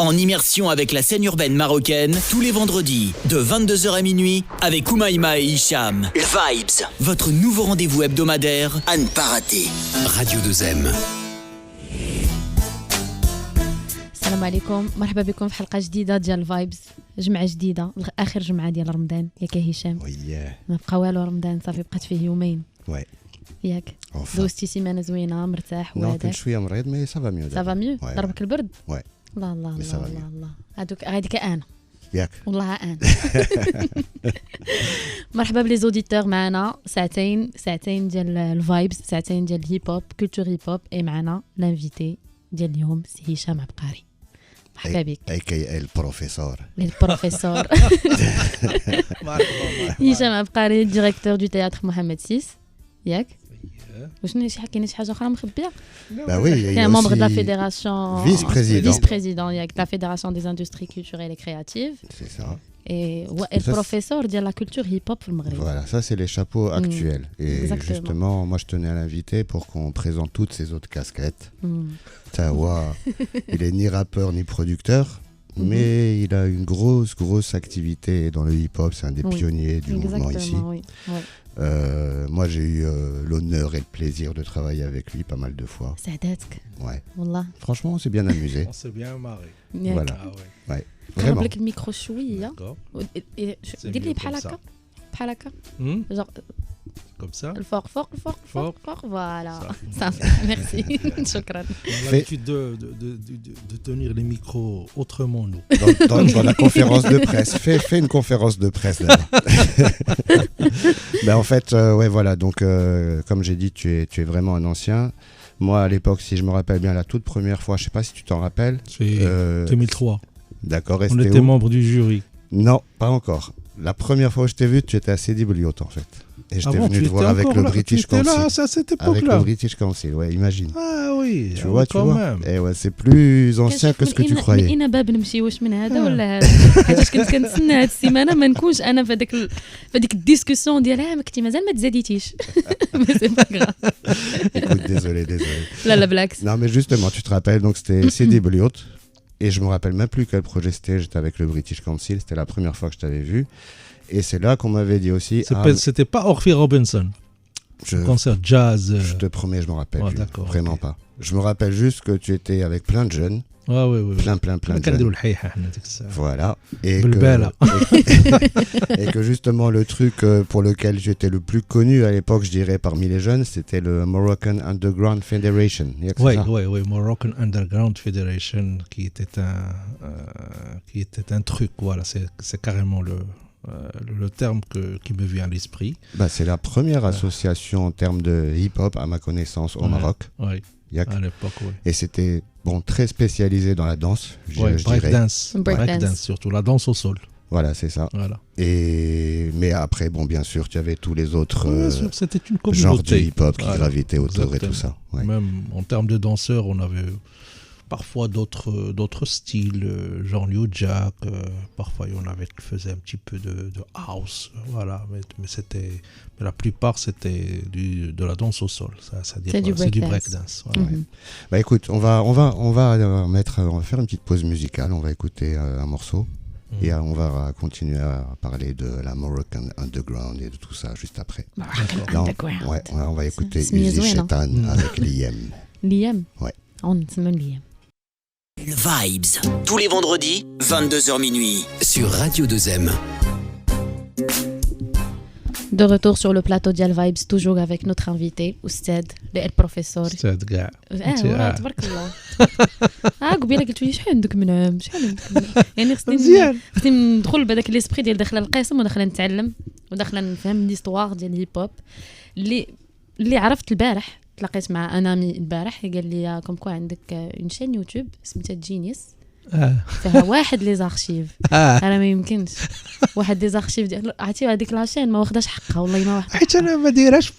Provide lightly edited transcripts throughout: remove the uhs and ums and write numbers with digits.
en immersion avec la scène urbaine marocaine, tous les vendredis, de 22h à minuit, avec Oumaima et Hicham. Vibes, votre nouveau rendez-vous hebdomadaire à ne pas rater. Radio 2M. السلام عليكم، مرحبا بكم في حلقه جديده ديال فايبز. جمعه جديده، اخر جمعه ديال رمضان ياك هشام. وياه ما بقى والو رمضان، صافي بقات فيه يومين وي ياك. دوزتي سيمانه زوينه مرتاح وهذاك كنت شويه مريض مي سافا ميو سافا ميو. ضربك البرد؟ وي الله الله الله الله الله هذوك هذيك انا ياك والله انا. مرحبا بلي زوديتور معنا ساعتين ديال الفايبز، ساعتين ديال الهيب هوب كولتور هيب هوب. اي معنا لانفيتي ديال اليوم سي هشام عبقري. مرحبا بك. اي البروفيسور هشام عبقري ديريكتور دو تياتر محمد سيس ياك. واش كاين شي حاجه اخرى مخبيه؟ با وي كاين ممبر دو لا فيدراسيون فيس بريزيدون ياك لا فيدراسيون دي اندستري كولتوريل اي كرياتيف. سي سا. Et le professeur de la culture hip-hop au Maghreb. Voilà, ça c'est les chapeaux actuels. Et exactement. Justement, moi je tenais à l'inviter pour qu'on présente toutes ces autres casquettes. Tawa, il est ni rappeur ni producteur, mais il a une grosse activité dans le hip-hop. C'est un des pionniers du mouvement ici. Oui. Moi j'ai eu l'honneur et le plaisir de travailler avec lui pas mal de fois. Ouais. Wallah. Franchement, on s'est bien amusé. On s'est bien marré. Voilà. Ah ouais. Ouais. قرب لك الميكرو شويه. دير لي بحال هكا genre comme ça. الفوق voilà. صافي ميرسي. شكرا. On a l'habitude de tenir les micros autrement nous. Dans la conférence de presse. Fais une conférence de presse là. Ben en fait ouais voilà donc comme j'ai dit tu es vraiment un ancien. Moi à l'époque si je me rappelle bien la toute première fois, je sais pas si tu t'en rappelles. C'est 2003. D'accord, on était membre du jury. Non, pas encore. La première fois où je t'ai vu, tu étais à CWOT en fait. Et j'étais venu te voir avec le British Council. Là, à cette époque-là. Avec le British Council, ouais, imagine. Ah oui, tu vois. Et ouais, c'est plus ancien que ce que tu croyais. انا باب نمشي واش من هذا ولا هذا، حيت كنت كنتسنى هذه السيمانه ما نكونش انا في هذيك الديسكوسيون ديالها ما كنتي مازال ما تزاديتيش. Mais c'est pas grave. Écoute, désolé. لا بالعكس. Non mais justement, tu te rappelles, donc c'était CWOT. Et je me rappelle même plus quel projet c'était. J'étais avec le British Council. C'était la première fois que je t'avais vu. Et c'est là qu'on m'avait dit aussi. C'était pas Orphy Robinson. Concert jazz. Je te promets, je me rappelle plus. Vraiment okay. pas. Je me rappelle juste que tu étais avec plein de jeunes. Ah oui. Plein de jeunes. Voilà. Et que justement le truc pour lequel j'étais le plus connu à l'époque, je dirais parmi les jeunes, c'était le Moroccan Underground Federation. Oui, Moroccan Underground Federation qui était un truc. Voilà, c'est carrément le terme qui me vient à l'esprit. Bah, c'est la première association en termes de hip-hop à ma connaissance au Maroc. Oui. À l'époque, oui. Et c'était très spécialisé dans la danse, je breakdance surtout, la danse au sol. Voilà, c'est ça. Voilà. Mais après, bon, bien sûr, tu avais tous les autres c'était une communauté. genres de hip-hop qui gravitaient autour et tout ça. Ouais. Même en termes de danseurs, on avait parfois d'autres styles, genre New Jack. Parfois, il y en avait qui faisaient un petit peu de house. Voilà, mais la plupart, c'était de la danse au sol. C'est du breakdance. Voilà. Bah écoute, on va faire une petite pause musicale. On va écouter un morceau. Et on va continuer à parler de la Moroccan Underground et de tout ça juste après. On va écouter Uzi Shetan avec Liam. Liam. Ouais. On s'appelle Liam. Vibes, tous les vendredis, 22h minuit, sur Radio 2M. De retour sur le plateau Dial Vibes, toujours avec notre invité, Oustad, le professeur. Oustad كاع. تبارك الله. قبيله قلت لي شحال عندك من عام يعني خصني ندخل بهذاك ليسبري ديال داخله القسم وداخله نتعلم وداخله نفهم ليستوار ديال الهيب هوب اللي عرفت البارح. تلاقيت مع انامي البارح قال لي كوم كو عندك اون شين يوتيوب سميتها جينيس فيها واحد لي زارشيف. انا ما يمكنش واحد لي زارشيف ديال عرفتي هذيك لاشين ما واخداش حقها والله ما واخد حيت انا ما دايراش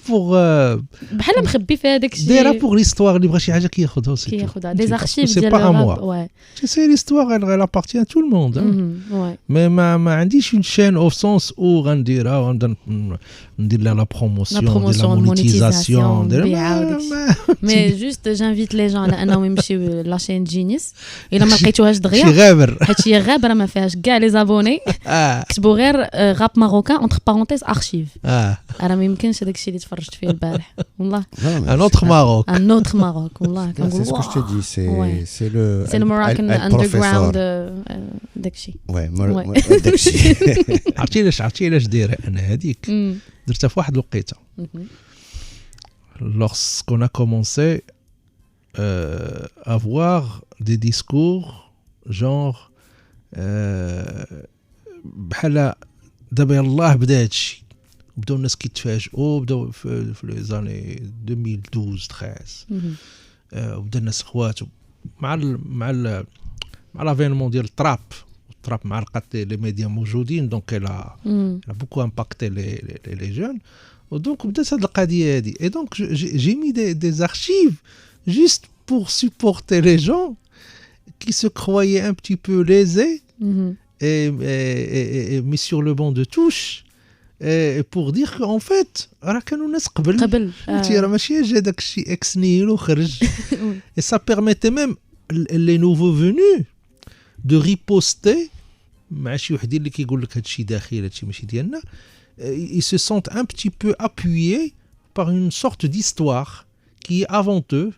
بحال مخبي في هذاك الشيء دايره بوغ ليستوار اللي بغى شي حاجه كياخذها دي زارشيف ديال الراب. سي ليستوار elle appartient à tout le monde mais ما عنديش une chaîne au sens où غنديرها ندير لها لا بروموسيون ديال لا مونيتيزاسيون مي جوست جانفيت لي جون على انهم يمشيو لاشين جينيس الا ما لقيتوهاش دغيا شي غابر هادشي غابره ما فيهاش كاع لي زابوني كتبوا غير راب ماروكان اونتر بارونتيز ارشيف راه ما يمكنش هذاك الشيء اللي تفرجت فيه البارح والله ان اوتر ماروك والله كنقول c'est ce que je te dis c'est le Moroccan underground داكشي داكشي عرفتي علاش دايره انا هذيك درتها في واحد الوقيته lorsqu'on a commencé à voir des discours genre بحال دابا يلاه بدا هادشي بداو الناس كيتفاجئوا بداو في لي زاني 2012 13 وبدا الناس خوات مع لافينمون ديال التراب مع لقات لي ميديا موجودين دونك لا بوكو امباكتي لي جون ودونك بدات هاد القضيه هادي اي دونك جي مي دي archives juste pour supporter les gens qui se croyaient un petit peu lésés et mis sur le banc de touche et pour dire qu'en fait راه كانوا ناس قبل فهمتي راه ماشي جا داك الشيء اكس نيل وخرج et ça permettait même les nouveaux venus de riposter مع شي وحدين اللي كيقول لك هادشي داخلي هادشي ماشي ديالنا ils se sentent un petit peu appuyés par une sorte d'histoire qui est avant eux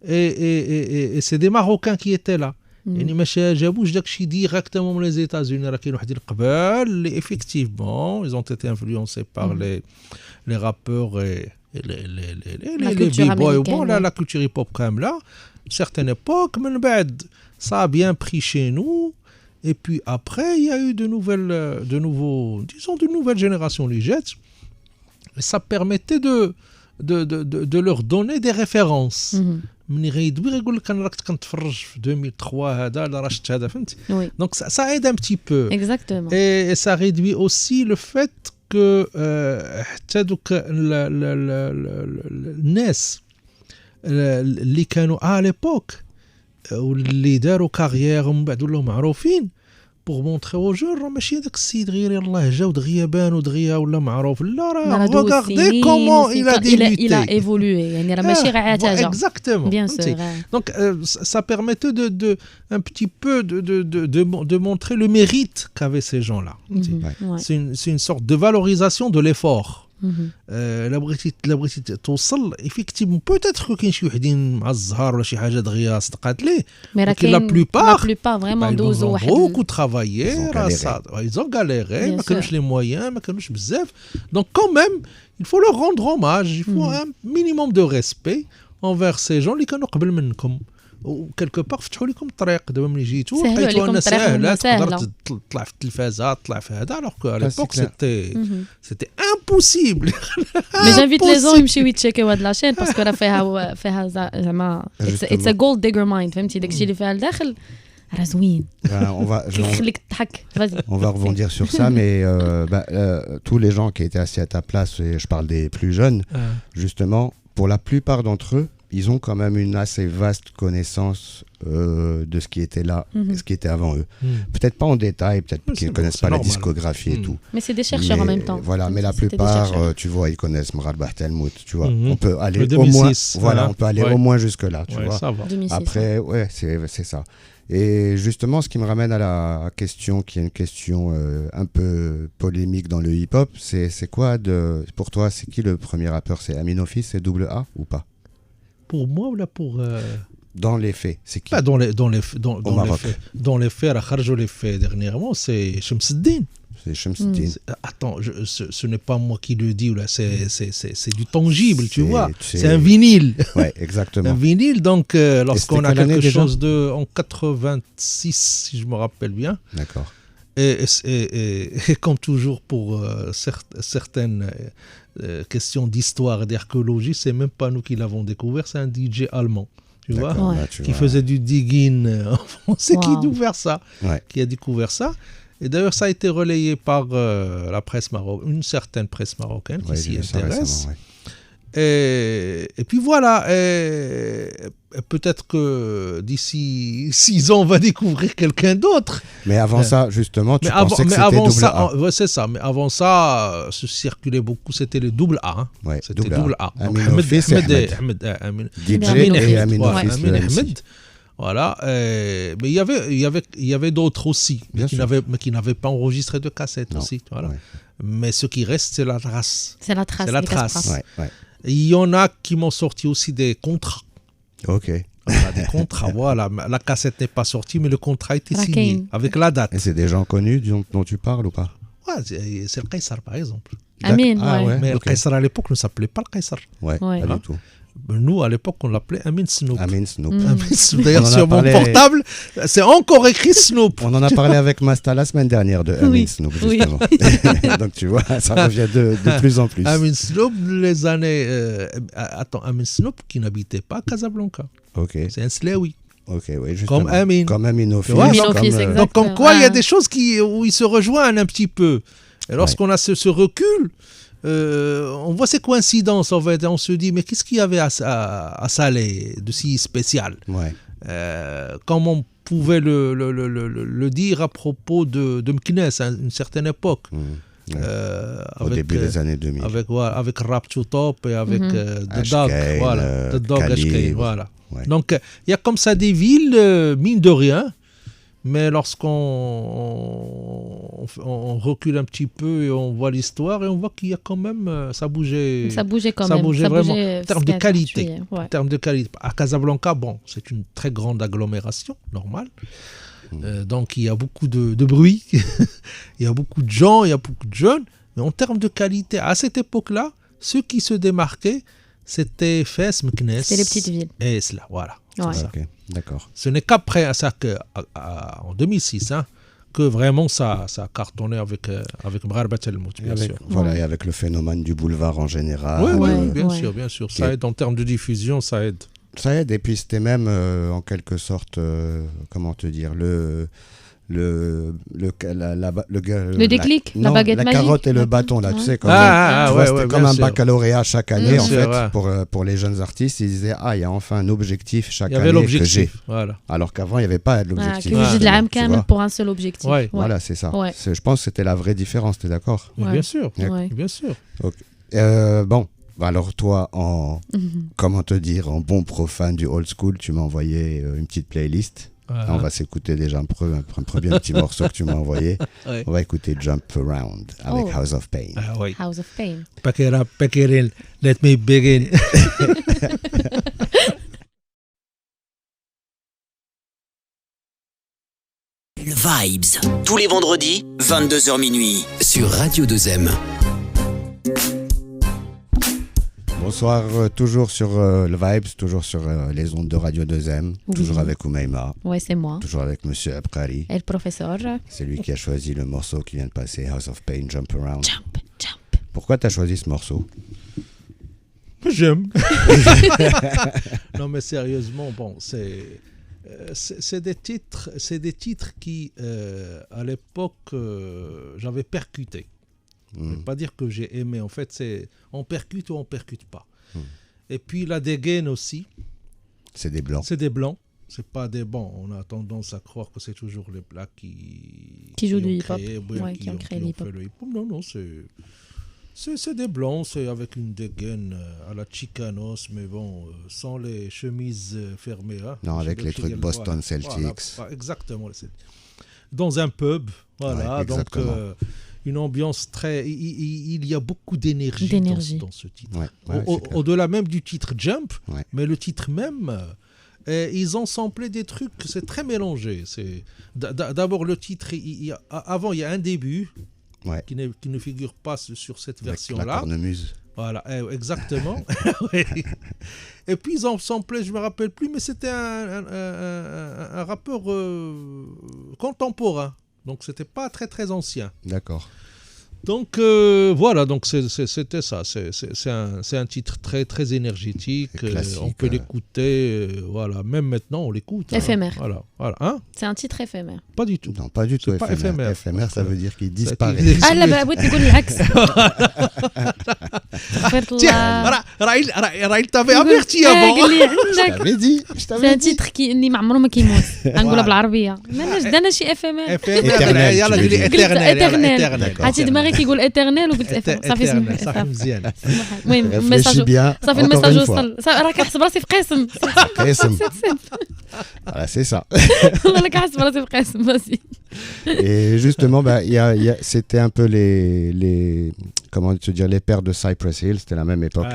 et c'est des Marocains qui étaient là يعني ما جابوش داكشي ديريكتومون من لي ايتازوني راه كاين وحدين قبل اللي effectivement ils ont été influencés par les rappeurs et les b-boys bon la culture hip-hop كامله certaine époque من بعد ça a bien pris chez nous et puis après il y a eu de nouvelles générations ligettes et ça permettait de leur donner des références مني غيدوي غيقول لك انا راك كنتفرج في 2003 هذا لا راه شفت هذا فهمتي دونك ça aide un petit peu exactement et ça réduit aussi le fait que حتى دوك الناس اللي كانوا à l'époque واللي داروا كارير ومن بعد ولاو معروفين pour montrer aux jeunes راه ماشي داك السيد غير يلاه جا ودغيا بان ودغيا ولا معروف لا راه regardez comment il a débuté il a évolué يعني راه ماشي غير عتاجه exactement bien sûr donc ça permettait de un petit peu de montrer le mérite qu'avaient ces gens-là c'est une sorte de valorisation de l'effort لا بغيتي توصل effectivement peut-être كاين شي وحدين مع الزهر ولا شي حاجه دغيا صدقات ليه ولكن la plupart vraiment دوزو واحد beaucoup travaillé ils ont galéré ما كانوش les moyens ما كانوش بزاف donc quand même il faut leur rendre hommage il faut un minimum de respect envers ces gens اللي كانوا قبل منكم وكلكو بار فتحوا لكم الطريق دابا ملي جيتوا لقيتوا ان ساهله تقدر تطلع في التلفازه تطلع في هذا alors que à l'époque c'était impossible mais j'invite les gens يمشيو يتشيكيو هاد لاشين باسكو راه فيها زعما it's a gold digger mind فهمتي داكشي اللي فيها لداخل راه زوين يخليك تضحك on va rebondir sur ça mais tous les gens qui étaient assis à ta place et je parle des plus jeunes justement pour la plupart d'entre eux ils ont quand même une assez vaste connaissance de ce qui était là, ce qui était avant eux. Peut-être pas en détail, peut-être qu'ils ne connaissent pas la discographie et tout. Mais c'est des chercheurs en même temps. Voilà, mais la plupart, tu vois, ils connaissent Mral Bahtelmout, tu vois. On peut aller au moins, voilà, on peut aller au moins jusque là, tu vois. Ça va. Après, ouais, c'est ça. Et justement, ce qui me ramène à la question, qui est une question un peu polémique dans le hip-hop, c'est quoi pour toi, c'est qui le premier rappeur? C'est Amino Fils, c'est Double A ou pas? Pour moi ou là pour dans les faits, c'est qui? Pas dans les faits, خرجوا les faits dernièrement, c'est Shamsuddin. C'est Shamsuddin. Attends, ce n'est pas moi qui le dis, là, c'est du tangible, tu vois. C'est un vinyle. Ouais, exactement. Un vinyle, donc lorsqu'on a quelque chose en 86, si je me rappelle bien. D'accord. Et comme toujours pour certaines questions d'histoire et d'archéologie, c'est même pas nous qui l'avons découvert, c'est un DJ allemand, tu vois, qui faisait du digging en français, qui a découvert ça. Et d'ailleurs, ça a été relayé par la presse marocaine, une certaine presse marocaine qui s'y intéresse. Et puis voilà, et peut-être que d'ici 6 ans, on va découvrir quelqu'un d'autre. Mais avant ça, justement, tu pensais que c'était double A. Ouais, c'est ça, mais avant ça, se circulait beaucoup, c'était le double A. Hein. Ouais, c'était double A. Ahmed DJ et Amino Fils. Ahmed Voilà. Mais il y avait d'autres aussi, mais qui n'avaient pas enregistré de cassette aussi. Voilà. Ouais. Mais ce qui reste, c'est la trace. C'est la trace. Ouais. Il y en a qui m'ont sorti aussi des contrats. Ok. Voilà, des contrats, voilà. La cassette n'est pas sortie, mais le contrat a été signé avec la date. Et c'est des gens connus dont tu parles ou pas? Ouais, c'est le Qaysar, par exemple. Amin, ouais. Mais le Qaysar, à l'époque, ne s'appelait pas le Qaysar. Ouais, pas du tout. Nous, à l'époque, on l'appelait Amin Snoop. Amin Snoop. D'ailleurs, sur mon portable, c'est encore écrit Snoop. On en a parlé avec Masta la semaine dernière de Amin Snoop, justement. Donc, tu vois, ça revient de plus en plus. Amin Snoop, les années... Amin Snoop qui n'habitait pas à Casablanca. Ok. C'est un Slaoui. Ok, oui, justement. Comme Amin. Comme Amin Office. Donc, comme quoi, il y a des choses où ils se rejoignent un petit peu. Et lorsqu'on a ce recul... on voit ces coïncidences en fait, et on se dit mais qu'est-ce qu'il y avait à Salé de si spécial, comme on pouvait le dire à propos de Meknès à une certaine époque, au début des années 2000 avec Rap to Top et avec The Dog, The Dog HK, voilà. Donc il y a comme ça des villes mine de rien. Mais lorsqu'on recule un petit peu et on voit l'histoire et on voit qu'il y a quand même ça bougeait vraiment en termes de qualité. En termes de qualité. À Casablanca, bon, c'est une très grande agglomération normale. Donc il y a beaucoup de bruit, il y a beaucoup de gens, il y a beaucoup de jeunes. Mais en termes de qualité, à cette époque-là, ceux qui se démarquaient, c'était Fès, Meknès. C'était les petites villes. Et cela, voilà. Ouais. Ça. Okay, d'accord. Ce n'est qu'après ça en 2006 que vraiment ça a cartonné avec Mgharbat El Mout, bien sûr. Voilà, et avec le phénomène du boulevard en général. Oui, bien sûr. Ça aide en termes de diffusion, ça aide. Ça aide, et puis c'était même en quelque sorte, comment te dire, le déclic, la baguette magique. La carotte et le bâton, là, tu sais, c'était comme un baccalauréat chaque année, en fait, pour les jeunes artistes. Ils disaient, il y a enfin un objectif chaque année que j'ai. Voilà. Alors qu'avant, il n'y avait pas l'objectif. Pour un seul objectif. Voilà, c'est ça. Je pense que c'était la vraie différence, t'es d'accord? Bien sûr, bien sûr. Bon. Alors toi, comment te dire, en bon profane du old school, tu m'as envoyé une petite playlist. On va s'écouter déjà un premier petit morceau que tu m'as envoyé. On va écouter Jump Around avec House of Pain. House of Pain. Pack it up, pack it in, let me begin. Le Vibes, tous les vendredis, 22h minuit, sur Radio 2M. Bonsoir, toujours sur le Vibes, toujours sur les ondes de Radio 2M, toujours avec Oumaima. Ouais, c'est moi. Toujours avec Monsieur Abkari. Et le professeur. C'est lui qui a choisi le morceau qui vient de passer, House of Pain, Jump Around. Jump. Pourquoi tu as choisi ce morceau? J'aime. Non mais sérieusement, bon, c'est des titres qui, à l'époque, j'avais percuté. Je ne vais pas dire que j'ai aimé. En fait, c'est on percute ou on percute pas. Et puis la dégaine aussi. C'est des blancs. C'est des blancs. C'est pas des bons. On a tendance à croire que c'est toujours les blacks qui jouent du hip-hop. Qui ont créé le hip-hop. Non, c'est des blancs. C'est avec une dégaine à la Chicanos, mais bon, sans les chemises fermées. Non, avec les trucs Boston Celtics. Voilà, exactement. Dans un pub. Voilà, donc... une ambiance très... Il y a beaucoup d'énergie dans ce titre. Au-delà même du titre Jump, mais le titre même, ils ont samplé des trucs, c'est très mélangé. D'abord, le titre, avant, il y a un début qui ne figure pas sur cette version-là. La cornemuse. Voilà, exactement. Et puis, ils ont samplé, je ne me rappelle plus, mais c'était un rappeur contemporain. Donc, c'était pas très, très ancien. D'accord. Donc, voilà, donc c'était ça. C'est un titre très, très énergétique. On peut l'écouter, voilà. Même maintenant, on l'écoute. Éphémère. Voilà. Hein? C'est un titre éphémère. Pas du tout. Non, pas du tout éphémère. Pas éphémère. Éphémère, ça veut dire qu'il disparaît. Tiens, Raïl t'avait averti avant. Je t'avais dit. C'est un titre qui ما عمره ما كيموت. نقولها بالعربية. ماناش دانا شي éphémère. Éternel. عرفتي دماغي كيقول ايترنيل وقلت صافي سمح صافي مزيان. المهم réfléchis bien صافي encore الميساج une fois. وصل راك حاسب راسي في قاسم قاسم. Voilà, c'est ça. والله راك حاسب راسي في قاسم باسي. Et justement, bah, c'était un peu les comment te dire, les pères de Cypress Hill, c'était la même époque.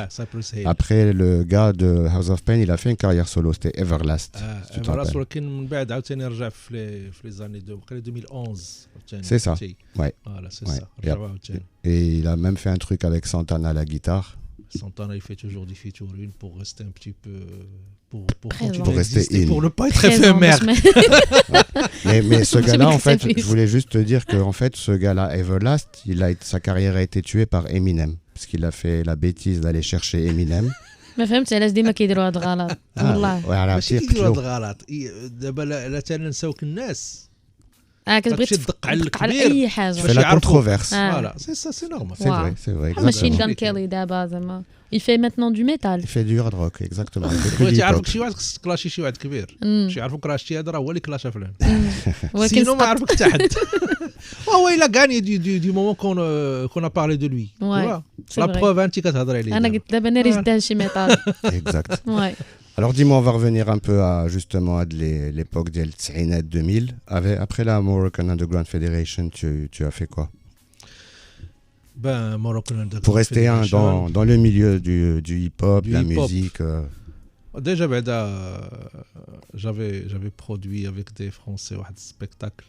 Après, le gars de House of Pain, il a fait une carrière solo, c'était Everlast. Si tu te rappelles. ولكن من بعد عاوتاني رجع في les années 2011. C'est ça. Ouais. Voilà, c'est Ouais. ça. رجع عاوتاني. Et il a même fait un truc avec Santana à la guitare. Santana, il fait toujours des featuring pour rester un petit peu pour Présent. continuer Pour à rester exister, in. pour ne pas être Présent, éphémère. Mais ce J'ai gars-là, vu en que fait, c'est je voulais juste te dire que en fait, ce gars-là, Everlast, sa carrière a été tuée par Eminem. Parce qu'il a fait la bêtise d'aller chercher Eminem. ما فهمتش علاش ديما كيديروا هاد الغلط والله. voilà, ماشي كيديروا هاد الغلط. دابا لا تنساوك الناس كتبغي تدق على تدق على الكبير. اي حاجه. fait la controverse. Voilà, c'est ça, c'est normal. C'est vrai, c'est vrai. ماشين exactement. غان كيلي دابا زعما il fait maintenant du métal. Il fait du hard rock, exactement. Il fait que du بغيتي hip-hop. يعرفك شي واحد خصك تكلاشي شي واحد كبير. شي يعرفوك راه شتي هذا راه هو اللي كلاشا فلان. ولكن سينو ما يعرفك حتى حد. هو il a gagné du moment qu'on a parlé de lui. Tu Ouais, vois. c'est La vrai. preuve انت كتهضري عليه. انا قلت دابا انا راه جدا شي ميتال. Exact. Ouais. Alors dis-moi, on va revenir un peu à justement à l'époque des 2000. Après la Moroccan Underground Federation, tu as fait quoi? Ben, Moroccan Underground Pour rester dans le milieu du hip-hop, Du la hip-hop. musique. Déjà, j'avais produit avec des Français un spectacle.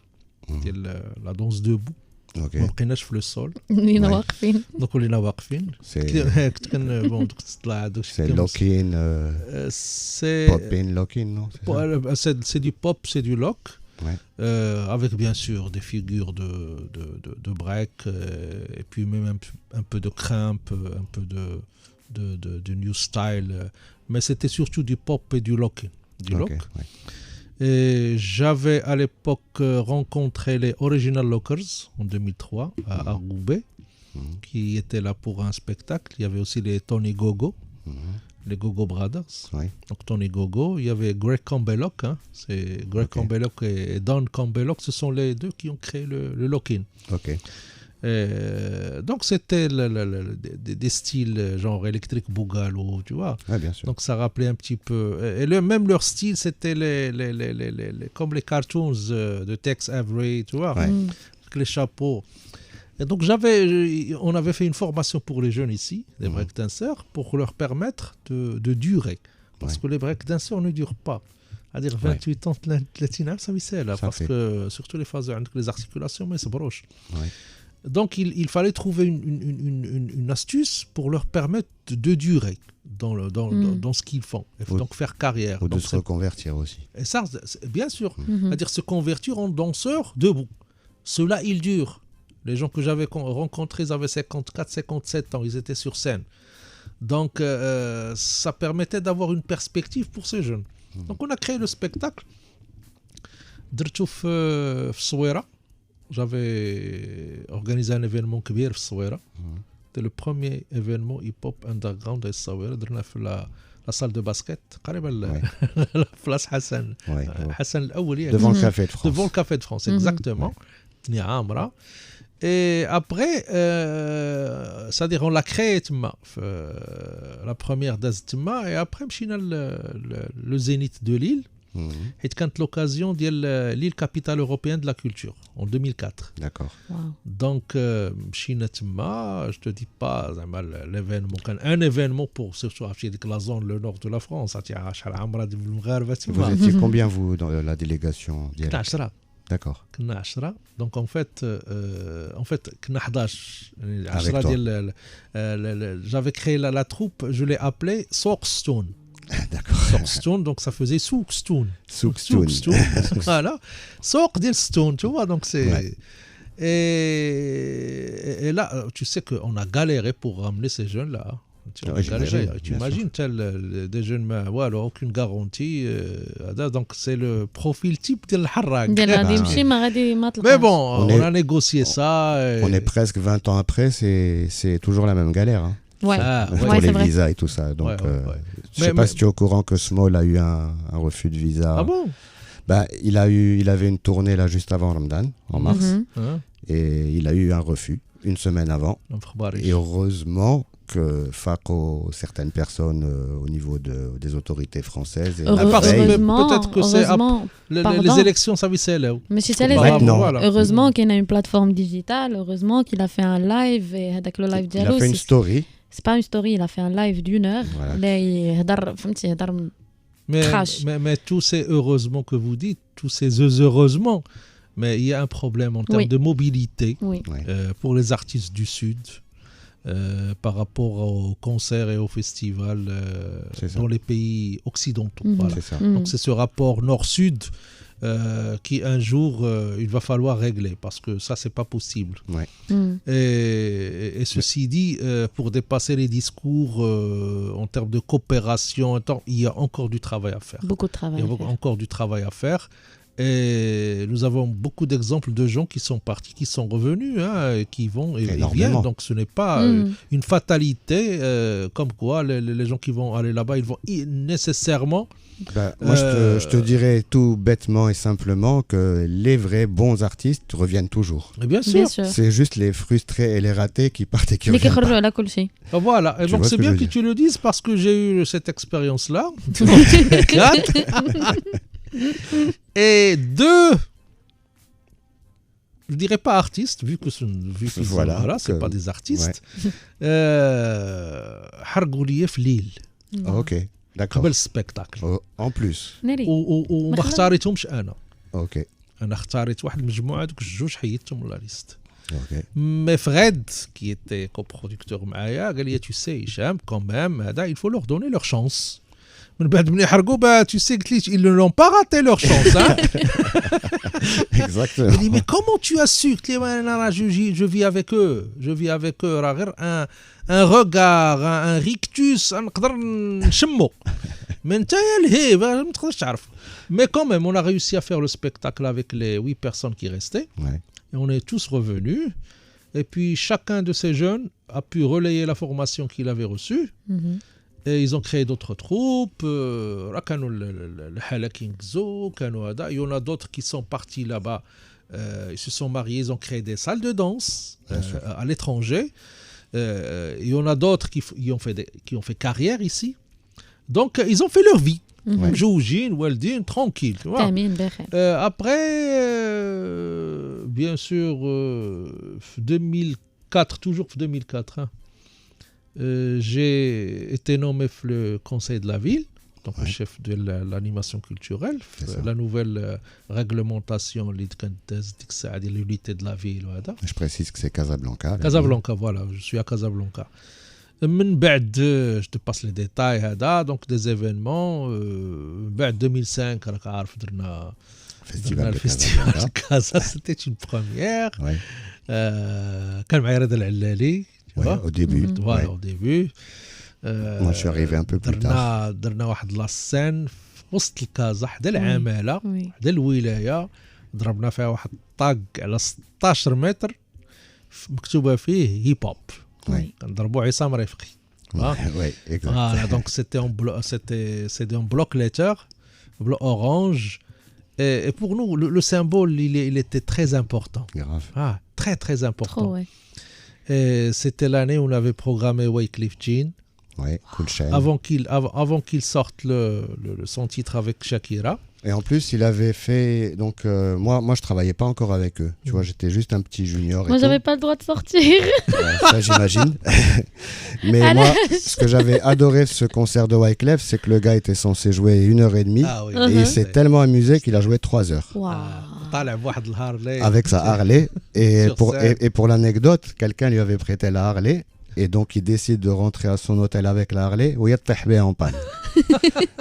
La danse debout. Ok. ما بقيناش في لو سول اللي واقفين. دوك ولينا واقفين. كنت بون تطلع دوك C'est lock-in, c'est pop-in, lock-in, non? c'est du pop, c'est du lock. Ouais. Avec bien sûr des figures de break et puis même un peu de cramp, un peu de new style, mais c'était surtout du pop et du lock. Ok, ouais. Et j'avais à l'époque rencontré les Original Lockers en 2003 à Roubaix, qui étaient là pour un spectacle. Il y avait aussi les Tony Gogo, les Gogo Brothers. Ouais. Donc Tony Gogo, il y avait Greg Campbellock, c'est Greg Campbellock et Don Campbellock, ce sont les deux qui ont créé le lock-in. Ok. Donc c'était des styles genre électrique boogaloo, tu vois. Ouais, bien sûr. Donc ça rappelait un petit peu. Et même leur style, c'était comme les cartoons de Tex Avery, tu vois, Ouais. avec les chapeaux. Et donc on avait fait une formation pour les jeunes ici, les breakdancers, pour leur permettre de durer. Parce que les breakdancers ne durent pas. C'est-à-dire 28 ans, 30 ans, ça c'est là. Parce que surtout les phases avec les articulations, mais c'est broche. Ouais. Donc il fallait trouver une astuce pour leur permettre de durer dans ce qu'ils font. Donc faire carrière. Ou de donc se reconvertir aussi. Et ça, bien sûr. C'est-à-dire se convertir en danseur debout. Ceux-là, ils durent. Les gens que j'avais rencontrés, ils avaient 54, 57 ans. Ils étaient sur scène. Donc ça permettait d'avoir une perspective pour ces jeunes. Donc on a créé le spectacle. درتو في الصويرة. J'avais organisé un événement كبير في الصويرة. C'était le premier événement hip-hop underground à الصويرة. درنا في la salle de basket قريبا لبلاص حسن. حسن الأول. Devant le Café de France. Devant le Café de France, exactement. تني عامرة. Et après, c'est-à-dire on l'a créé la première date et après مشينا le Zénith de Lille. حيت كانت l'occasion ديال l'île capitale européenne de la culture en 2004. D'accord. Donc مشينا تما, je te dis pas زعما l'événement كان un événement pour surtout عرفتي ديك la zone le nord de la France, عرفتي شحال عمرها ديال المغاربه تما. Vous étiez combien vous dans la délégation كنا 10. D'accord. كنا 10. Donc en fait كنا 11 يعني 10 toi. ديال j'avais créé la troupe, je l'ai appelée Souk Stone. D'accord. Souk Stone, donc ça faisait Souk Stone. Souk Stone. Voilà. Souk ديال Stone, tu vois, donc c'est Ouais. et là tu sais qu'on a galéré pour ramener ces jeunes là. Tu imagines des jeunes voilà, aucune garantie, donc c'est le profil type de الحراق. Mais bon, on a négocié ça. On est presque 20 ans après, c'est toujours la même galère. Hein. Ouais. Pour les visas et tout ça. Donc, je ne sais pas si tu es au courant que Small a eu un refus de visa. Ah bon? Bah, il avait une tournée là juste avant Ramadan, en mars, et il a eu un refus. une semaine avant. Et heureusement que Fako, certaines personnes au niveau des autorités françaises... peut-être que c'est... Les élections, ça va là. Mais c'est heureusement qu'il y a une plateforme digitale, heureusement qu'il a fait un live. Et avec le live il a fait une story. C'est pas une story, il a fait un live d'1 heure. Voilà. Là, il mais tous ces heureusement que vous dites, tous ces heureusement, mais il y a un problème en termes de mobilité pour les artistes du Sud. Par rapport aux concerts et aux festivals dans les pays occidentaux. Voilà. Donc c'est ce rapport nord-sud qui un jour il va falloir régler parce que ça c'est pas possible. Et ceci dit, pour dépasser les discours en termes de coopération, il y a encore du travail à faire. Beaucoup de travail. Il y a encore du travail à faire. Et nous avons beaucoup d'exemples de gens qui sont partis, qui sont revenus, et qui vont et viennent. Donc ce n'est pas une fatalité, comme quoi les gens qui vont aller là-bas, ils vont nécessairement... moi, je te dirais tout bêtement et simplement que les vrais bons artistes reviennent toujours. Et bien sûr. C'est juste les frustrés et les ratés qui partent et qui reviennent pas. Voilà, et donc c'est bien que tu le dises parce que j'ai eu cette expérience-là. Et deux, je dirais pas artistes, vu que c'est pas des artistes. Hargoulié في Lille. Ok, d'accord. قبل السبيكتاكل. En plus. وما اختاريتهمش انا. Ok. انا اختاريت واحد المجموعه دوك الجوج حيدتهم لا ليست. Ok. Mais Fred, qui était coproducteur معايا, قال لي tu sais Hicham, quand même, il faut leur donner leur chance. من بعد من يحرقوا tu sais ils ne l'ont pas raté leur chance hein. Exactement. Il dit mais comment tu as su que je vis avec eux راه غير un regard un rictus نقدر نشمو mais انت يا الهيب ما تقدرش تعرف. Mais quand même on a réussi à faire le spectacle avec les 8 personnes qui restaient. Et on est tous revenus et puis chacun de ces jeunes a pu relayer la formation qu'il avait reçue. Et ils ont créé d'autres troupes, il y en a d'autres qui sont partis là-bas, ils se sont mariés, ils ont créé des salles de danse à l'étranger. Il y en a d'autres qui ont fait carrière ici. Donc ils ont fait leur vie. Joujin, Waldin, tranquille. Après, bien sûr, 2004, toujours 2004, j'ai été nommé le conseil de la ville, donc le chef de l'animation culturelle, la nouvelle réglementation, l'unité de la ville. Je précise que c'est Casablanca. Casablanca, voilà, je suis à Casablanca. Je te passe les détails, donc des événements. 2005, le festival de Casa, c'était une première. Quand Maïred El-Allali. Au début. Voilà, au début. Moi, je suis arrivé un peu plus tard. درنا واحد لا سين في وسط الكازا حدا العماله حدا الولايه ضربنا فيها واحد طاق على 16 متر مكتوبه فيه هيب هوب كنضربوا عصام رفقي. Voilà, donc c'était un bloc letter, bloc orange. Et pour nous, le symbole, il était très important. Grave. Très, très important. Trop, Et c'était l'année où on avait programmé Wyclef Jean. Cool Chain. Avant qu'il sorte son titre avec Shakira. Et en plus, il avait fait... Donc, moi, je travaillais pas encore avec eux. Tu vois, j'étais juste un petit junior. Moi, j'avais pas le droit de sortir. Ça, j'imagine. Mais moi, ce que j'avais adoré de ce concert de Wyclef, c'est que le gars était censé jouer 1h30. Et il s'est tellement amusé qu'il a joué 3 heures. Avec sa Harley. Et pour l'anecdote, quelqu'un lui avait prêté la Harley. Et donc, il décide de rentrer à son hôtel avec la Harley. où il y a Tahbé en panne.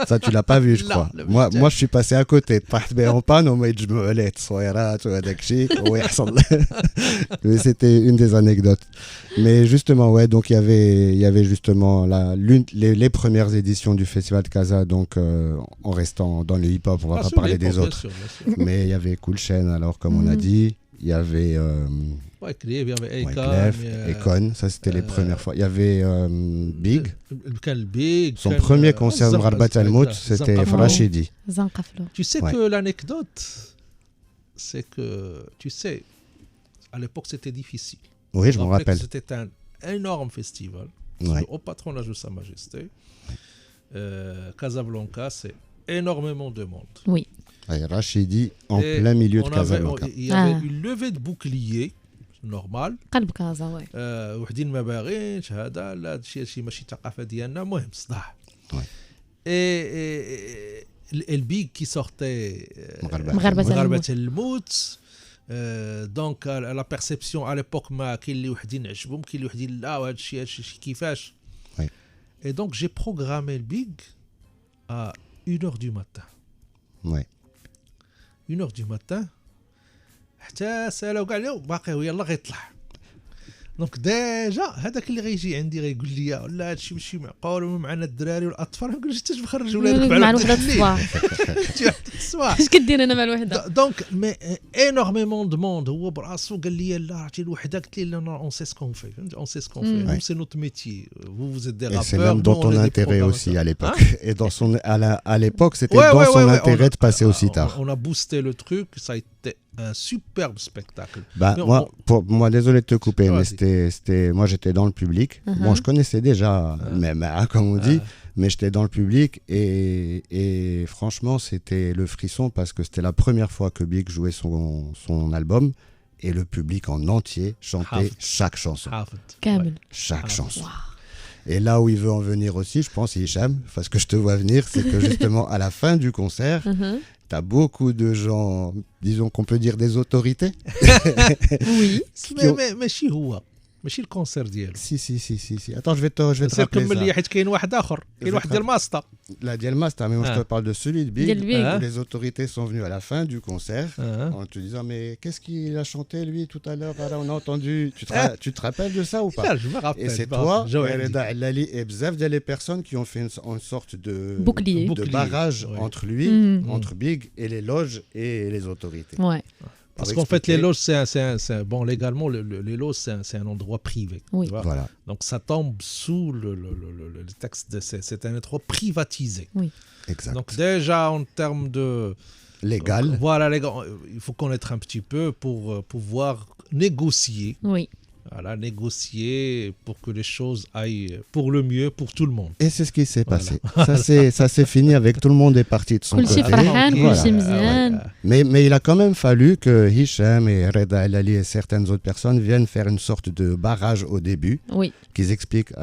Ça, tu l'as pas vu, je crois. Moi, je suis passé à côté. Tahbé en panne, on m'a dit mais c'était une des anecdotes. Mais justement, donc il y avait justement les premières éditions du Festival de Casa. Donc, en restant dans le hip-hop, on va pas parler des autres. Bien sûr. Mais il y avait Cool Chain, alors, comme on a dit. Il y avait Wyclef, Akon, ça c'était les premières fois. Il y avait Big. Son premier concert de Mrarbat Al-Mout, c'était Rachidi. Tu sais que l'anecdote, c'est que, à l'époque c'était difficile. Oui, je me rappelle. C'était un énorme festival au patronage de Sa Majesté. Casablanca, c'est énormément de monde. Oui. Rachidi, en plein milieu de Casablanca. Il y avait une levée de boucliers normال قلب كازا وي وحدين ما باغينش هذا لا هادشي ماشي ثقافه ديالنا المهم صداع البيك كي سورتي مغاربه الموت دونك لا بيرسيبسيون على ليبوك ما كاين اللي وحدين عجبهم كاين اللي وحدين لا وهذا الشيء كيفاش اي دونك جي بروغرامي البيك à 1h du matin. Ouais. 1h du matin حتى سالاو كاع اليوم باقي ويلا غيطلع دونك ديجا هذاك اللي غيجي عندي غيقول لي ولا هادشي ماشي معقول ومعنا الدراري والاطفال ما نقولش حتى بخرج ولادك مع الوحده الصباح اش كدير انا مع الوحده دونك مي انورميمون دو موند هو براسو قال لي لا عرفتي الوحده قلت لي لا اون سي سكون في اون سي سكون في سي نوت ميتي vous êtes des rappeurs c'est même dans ton intérêt aussi à l'époque et dans son à l'époque c'était dans son intérêt de passer aussi tard. On a boosté le truc, ça a été un superbe spectacle. Bah, moi, désolé de te couper, mais c'était, moi j'étais dans le public. Bon, je connaissais déjà, même, comme on dit, mais j'étais dans le public et franchement, c'était le frisson parce que c'était la première fois que Big jouait son album et le public en entier chantait chaque chanson. Chaque chanson. Et là où il veut en venir aussi, je pense, Hicham, parce que je te vois venir, c'est que justement à la fin du concert, t'as beaucoup de gens, disons qu'on peut dire des autorités. Oui. mais si هو ماشي الكونسير ديالو si attends je vais te rappeler كمل لي حيت كاين واحد اخر كاين واحد ديال ماستا la ديال ماستا mais moi je te parle de celui de Big où les autorités sont venues à la fin du concert en te disant mais qu'est-ce qu'il a chanté lui tout à l'heure on a entendu tu te rappelles de ça ou pas? Je me rappelle. Et c'est toi Reda Ellali et bzaf des personnes qui ont fait une sorte de bouclier de barrage entre lui entre Big et les loges et les autorités. Ouais. Parce qu'en fait, les loges, c'est bon, légalement, les loges, c'est un endroit privé. Oui. Voilà. Donc, ça tombe sous le texte, c'est un endroit privatisé. Oui. Exact. Donc, déjà, en termes de... Légal. Voilà, il faut connaître un petit peu pour pouvoir négocier. Oui. Voilà, négocier pour que les choses aillent pour le mieux pour tout le monde. Et c'est ce qui s'est passé. Ça s'est fini avec tout le monde est parti de son côté. Mais il a quand même fallu que Hicham et Reda Ellali et certaines autres personnes viennent faire une sorte de barrage au début. Oui. Qu'ils expliquent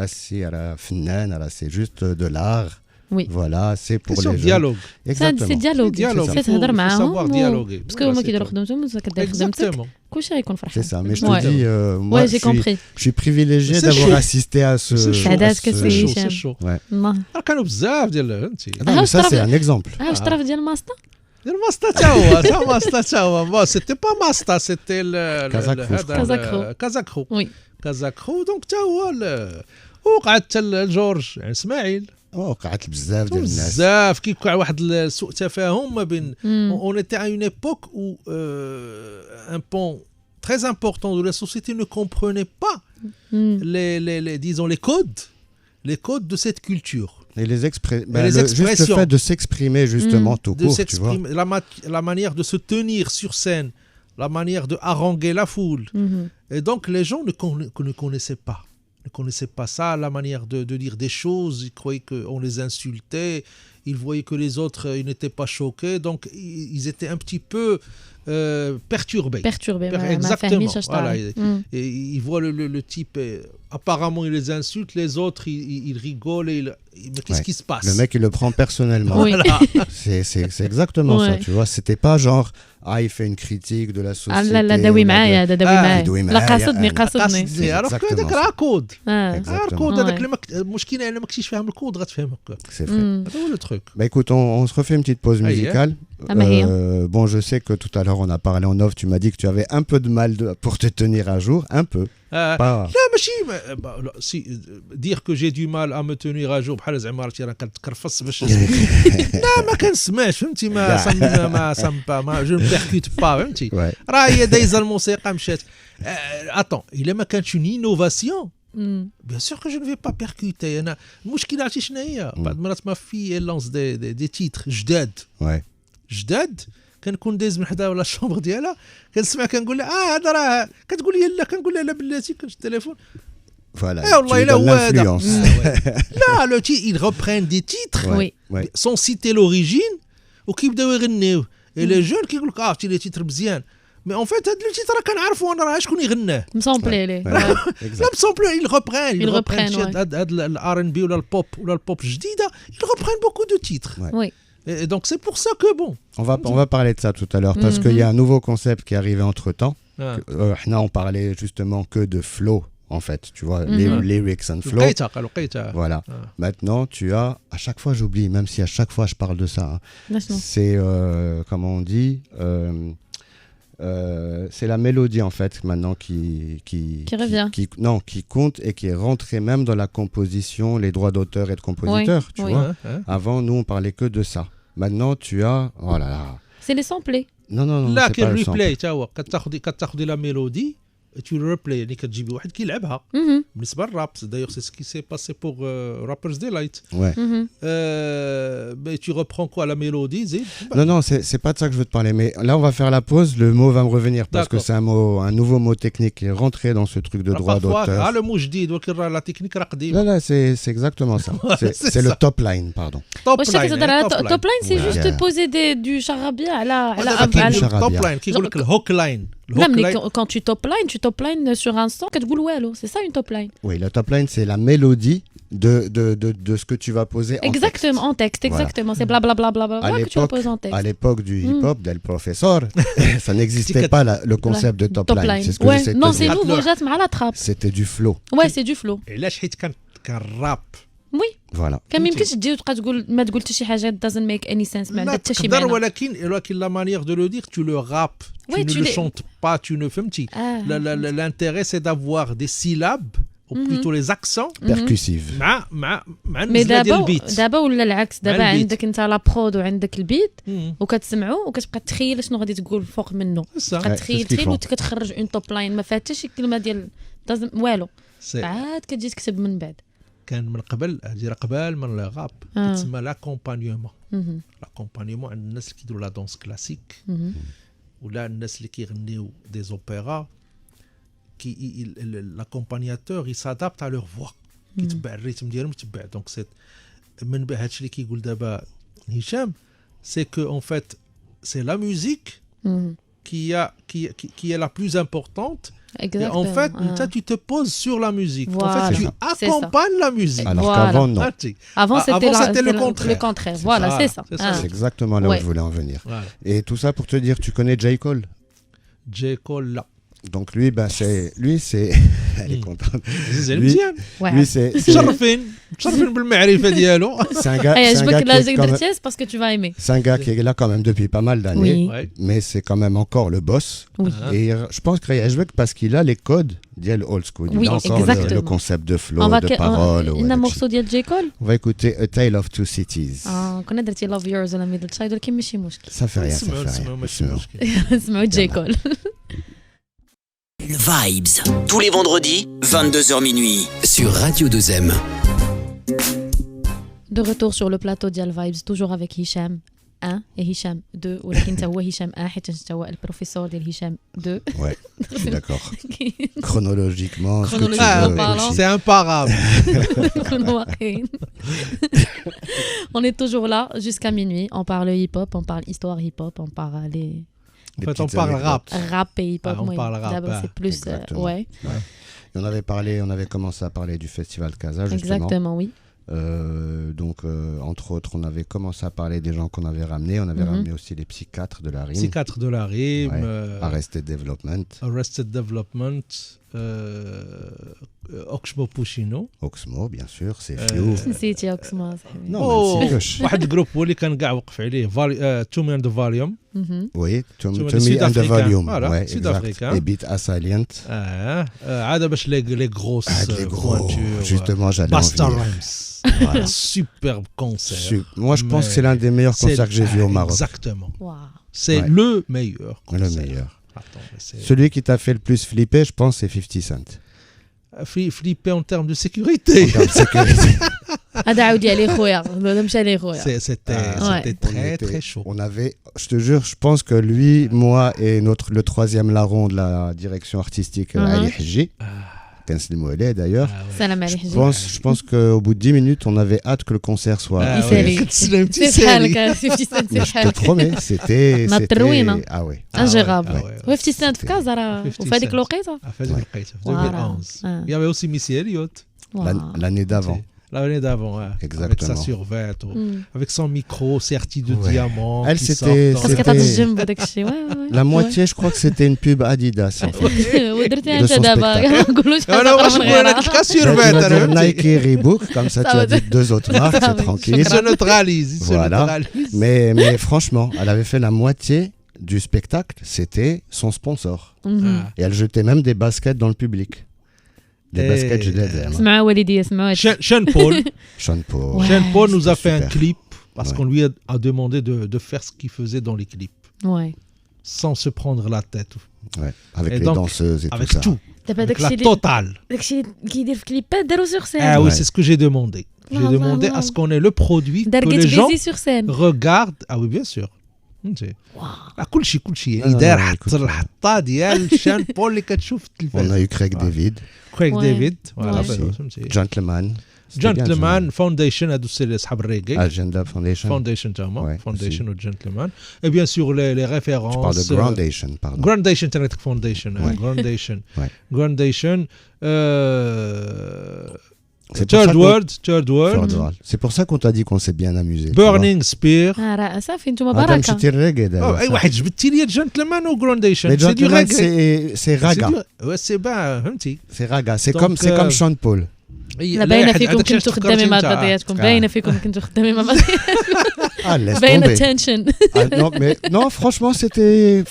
c'est juste de l'art. Oui. Voilà, c'est pour les jeunes. Dialogue. Exactement. C'est dialogue. Il faut savoir dialoguer. Parce que moi qui ديروا خدمتهم وانت كدير خدمتك كلشي غيكون فرحان. C'est ça, mais je te dis moi je suis privilégié d'avoir assisté à ce c'est chaud. Ouais. كانوا بزاف ديال فهمتي. Ça c'est un exemple. الشطرف ديال ماستا ديال ماستا تا هو بون سيتي با ماستا سيتي كازاكرو وي كازاكرو دونك تا هو وقعت حتى الجورج اسماعيل وقعت بزاف ديال الناس بزاف كيوقع واحد سوء تفاهم ما بين on était à une époque où un pan très important de la société ne comprenait pas disons les codes de cette culture. Et les expressions. Juste le fait de s'exprimer justement tout court, tu vois. La manière de se tenir sur scène, la manière de haranguer la foule. Et donc les gens ne connaissaient pas ça, la manière de dire des choses. Ils croyaient qu'on les insultait, ils voyaient que les autres ils n'étaient pas choqués, donc ils étaient un petit peu perturbés. Exactement. Voilà. Et ils voient le type, apparemment il les insulte, les autres ils rigolent, mais qu'est-ce qui se passe? Le mec il le prend personnellement. Oui. Voilà. c'est exactement ça, tu vois. C'était pas genre il fait une critique de la société. لا داوي معايا لا قاصدني alors que هذاك راه كود Exactement. هذاك المشكله الا ما كنتيش فاهم الكود غتفهمك. C'est vrai. هذا هو le truc. Bah écoute, on se refait une petite pause musicale. Bon, je sais que tout à l'heure on a parlé en off, tu m'as dit que tu avais un peu de mal pour te tenir à jour, un peu. لا ماشي dire que j'ai du mal à me tenir à jour بحال زعما عرفتي راه كتكرفص باش لا ما كنسمعش فهمتي ما je ne percute pas فهمتي راه هي دايزه الموسيقى مشات attends الا ما كانتش une innovation bien sûr que je ne vais pas percuter. انا المشكله عرفتي شنو هي بعض المرات ما في لونس دي تيتر جداد Ouais. جداد كنكون دايز من حدا ولا الشومبر ديالها كنسمع كنقول لها هذا راه كتقول لي لا كنقول لها لا بلاتي كنت التليفون Voilà, والله tu الا donnes هو هذا l'influence. لا لو تي ils reprennent des titres وي sans citer l'origine وكيبداو يغنيو et les jeunes كيقول لك عرفتي لي تيتر مزيان مي اون فيت هاد لو تيتر راه كنعرفوا انا راه شكون يغناه مسامبلي ليه Ouais, لا بسامبل ils reprennent Ils reprennent, هاد الار ان بي ولا البوب الجديده ils reprennent beaucoup de titres Ouais. وي et donc c'est pour ça que bon On va parler de ça tout à l'heure parce qu'il y a un nouveau concept qui est arrivé entre-temps. Là, on parlait justement que de flow, en fait, tu vois, les lyrics and flow. لقيتها Voilà. Maintenant, tu as, à chaque fois, j'oublie, même si à chaque fois je parle de ça, hein, c'est, comment on dit, c'est la mélodie, en fait, maintenant Qui revient. qui compte et qui est rentrée même dans la composition, les droits d'auteur et de compositeur, tu vois. Avant, nous, on parlait que de ça. Maintenant, tu as, oh là là. C'est les samplés. Non, c'est لكن pas le sample. ريبلاي تا هو كتاخذي لا ميلودي tu replay يعني كتجيبي واحد كيلعبها بالنسبه للراب d'ailleurs c'est ce qui s'est passé pour Rappers Delight Ouais. mais tu reprends quoi la mélodie زيد Non, c'est pas de ça que je veux te parler. Mais là, on va faire la pause. Le mot va me revenir parce que D'accord. c'est un nouveau mot technique qui est rentré dans ce truc de droit d'auteur. le mot جديد ولكن راه لا تكنيك راه قديمه Là, c'est exactement ça. C'est le top line, pardon. توب واش كتهضر على توب لاين سي Ouais. جوست بوزي دو شرابيه على توب لاين كيقول لك الهوك لاين لا ملي quand tu top line sur un son كتقول والو c'est ça une top line. Oui, le top line, c'est la mélodie de ce que tu vas poser en Exactement, en texte, exactement. C'est blablabla que tu reposes en texte. À l'époque du hip-hop, del professeur, ça n'existait pas le concept de top line. C'est ce que j'essaie de Non, te c'est dire. nouveau, جات مع la trappe. C'était du flow. Ouais, c'est du flow. علاش حيت كان راب Oui. Voilà. كان ما يمكنش تجي وتبقى تقول ما تقول حتى شي حاجه doesn't make any sense ما عندها حتى شي تقدر معنى. ولكن la manière de le dire tu le rappes tu Ouais, ne tu le les- chantes pas tu ne فهمتي l'intérêt c'est d'avoir des syllabes ou plutôt les accents Percussive. مع مي النزله ديال البيت دابا ولا العكس دابا البيت. عندك انت لا برود وعندك البيت مم. وكتسمعوا وكتبقى تخيل شنو غادي تقول فوق منه Ça. تبقى Ouais, تخيل c'est ce qu'ils font. وكتخرج اون توب لاين ما فيها حتى شي كلمه ديال والو C'est- عاد كتجي تكتب من بعد. كان من قبل هادي راه قبل من الراب كتسمى لاكومبانيومون لاكومبانيومون عند الناس اللي كيديروا لا دونس كلاسيك ولا الناس اللي كيغنيو دي اوبيرا كي لاكومبانياتور يسادابت على لور فوا كيتبع الريتم ديالهم يتبع دونك سي من بعد هادشي اللي كيقول دابا هشام سي كو اون فيت سي لا ميوزيك qui est la plus importante. Et en fait, tu te poses sur la musique. Voilà. En fait, tu accompagnes la musique. Alors Voilà. qu'avant, non. Avant, c'était le contraire. Le contraire. Voilà, c'est ça. C'est exactement là où je voulais en venir. Voilà. Et tout ça pour te dire, tu connais J. Cole? J. Cole, là. Donc lui, c'est... Elle est contente. Lui, c'est... مشرفين بالمعرفة ديالو. C'est un gars parce que tu vas aimer. C'est un gars qui est là quand même depuis pas mal d'années, Oui. mais c'est quand même encore le boss. Oui. Et je pense qu'il y a parce qu'il a les codes d'El Old School. Il Oui, a encore le concept de flow, de parole. Il y a un morceau de J. Cole. On va écouter A Tale of Two Cities. كنا درتي Love Yours ولا Middle Child ولكن ماشي مشكل. Ça fait rien, ça fait rien. اسمعوا J. Cole. Vibes, tous les vendredis, 22h minuit, sur Radio 2M. De retour sur le plateau d'Al Vibes, toujours avec Hicham 1 et Hicham 2, ولكن تا هو Hicham 1 حيت انت هو البروفيسور ديال Hicham 2. Ouais, je suis d'accord. Chronologiquement, ce que tu Chronologiquement veux, parlant. aussi. C'est imparable. On est toujours là jusqu'à minuit. On parle hip-hop, on parle histoire hip-hop, on parle Des En fait, on petites parle anecdotes. rap. rap et hip-hop. Ah, on oui. parle rap, D'abord, ah, c'est plus... exactement. ouais, Et on avait commencé à parler du festival Casa, justement. exactement, oui. Donc, entre autres, on avait commencé à parler des gens qu'on avait ramenés. On avait ramené aussi les psychiatres de la rime. Psychiatre de la rime. Ouais. Arrested Development. Arrested Development. Oxmo Puccino. Oxmo, bien sûr, c'est Few. نسيتي اوكسما صاحبي. Non, même si gauche. واحد الجروب هو اللي كان كاع وقف عليه تومي اند فاليوم. Oui, to les me and the Sud-Africains. volume. Voilà, Ouais, Sud-Africains. exact. Et Beat Assaillant. عاد باش les grosses Les gros. pointures. Justement, j'allais en Basta venir. Rhymes. Voilà. Superbe concert. Moi, je pense que c'est l'un des meilleurs concerts que j'ai vu au Maroc. Exactement. Waouh. C'est Ouais. le meilleur concert. Le meilleur. Attends, mais c'est Celui qui t'a fait le plus flipper, je pense, c'est 50 Cent. flippé en termes de sécurité. En termes de sécurité. هذا عاودي عليه خويا هذا مشى عليه خويا c'était très très chaud. On avait, je te jure, je pense que lui, moi et le troisième larron de la direction artistique, Ali Hidji, d'ailleurs. Salam Ali Hidji. Je pense qu'au bout de 10 minutes, on avait hâte que le concert soit. Je te promets, c'était. Ah ouais. Ingérable. 50 Cent في كازا راه وفي هذيك الوقيته. في هذيك الوقيته في 2011. Il y avait aussi Missy Elliott. L'année d'avant. L'année d'avant, ouais. Exactement. Avec sa survette, avec son micro serti de diamants. Elle, c'était la moitié, je crois que c'était une pub Adidas. En fait. ودرتي انت دابا نقولوا انا واش نقول لك كاسيرفيت Nike, Reebok, comme ça tu as dit 2 autres marques, c'est tranquille. Il se neutralise. Voilà. Mais franchement, elle avait fait la moitié du spectacle, c'était son sponsor. Et elle jetait même des baskets dans le public. Des baskets, je les aime. اسمعوا والدي اسمعوا Sean Paul. Sean Paul nous a fait un Super. clip parce qu'on lui a demandé de faire ce qu'il faisait dans les clips Ouais. sans se prendre la tête. Ouais, avec Et les donc, danseuses et avec tout ça. tout. دابا Avec داكشي la totale. داكشي كيدير في كليبات داروا سور سين Ah oui, Ouais. c'est ce que j'ai demandé. J'ai demandé à ce qu'on ait le produit دار que جيت les gens بيزي سور سين regardent. Ah oui, bien sûr. كل شيء يعني لا، دار لا، حط écoute. الحطه ديال شان بول اللي كتشوف في On a التلفاز. eu Craig David, كريغ Ouais. ديفيد Ouais. Gentleman. C'était bien, جنتلمان فاونديشن هادو السي اصحاب الريغي Agenda Foundation. فاونديشن تاعهم Ouais, فاونديشن aussi. وجنتلمان اي بيان سور لي Tu parles de ريفيرونس Groundation, pardon. جرانديشن تاعك فاونديشن Ouais. جرانديشن Ouais. جرانديشن C'est pour ça ثيرد qu'on- وورد Third World. C'est pour ça qu'on t'a dit qu'on s'est bien amusé. بيرنينغ سبير راه صافي نتوما Madame بركه Chiti Reggae d'ailleurs. اي واحد جبتي لي جنتلمان وجرانديشن Mais سي دو Gentleman, ريغي c'est raga. سي با فهمتي C'est raga. C'est Donc, comme Sean Paul. لا باينه فيكم كنتو خدامين مع بعضياتكم باينه فيكم كنتو خدامين مع بعضياتكم Ah, laisse باينه tomber. التنشن Non, franchement, c'était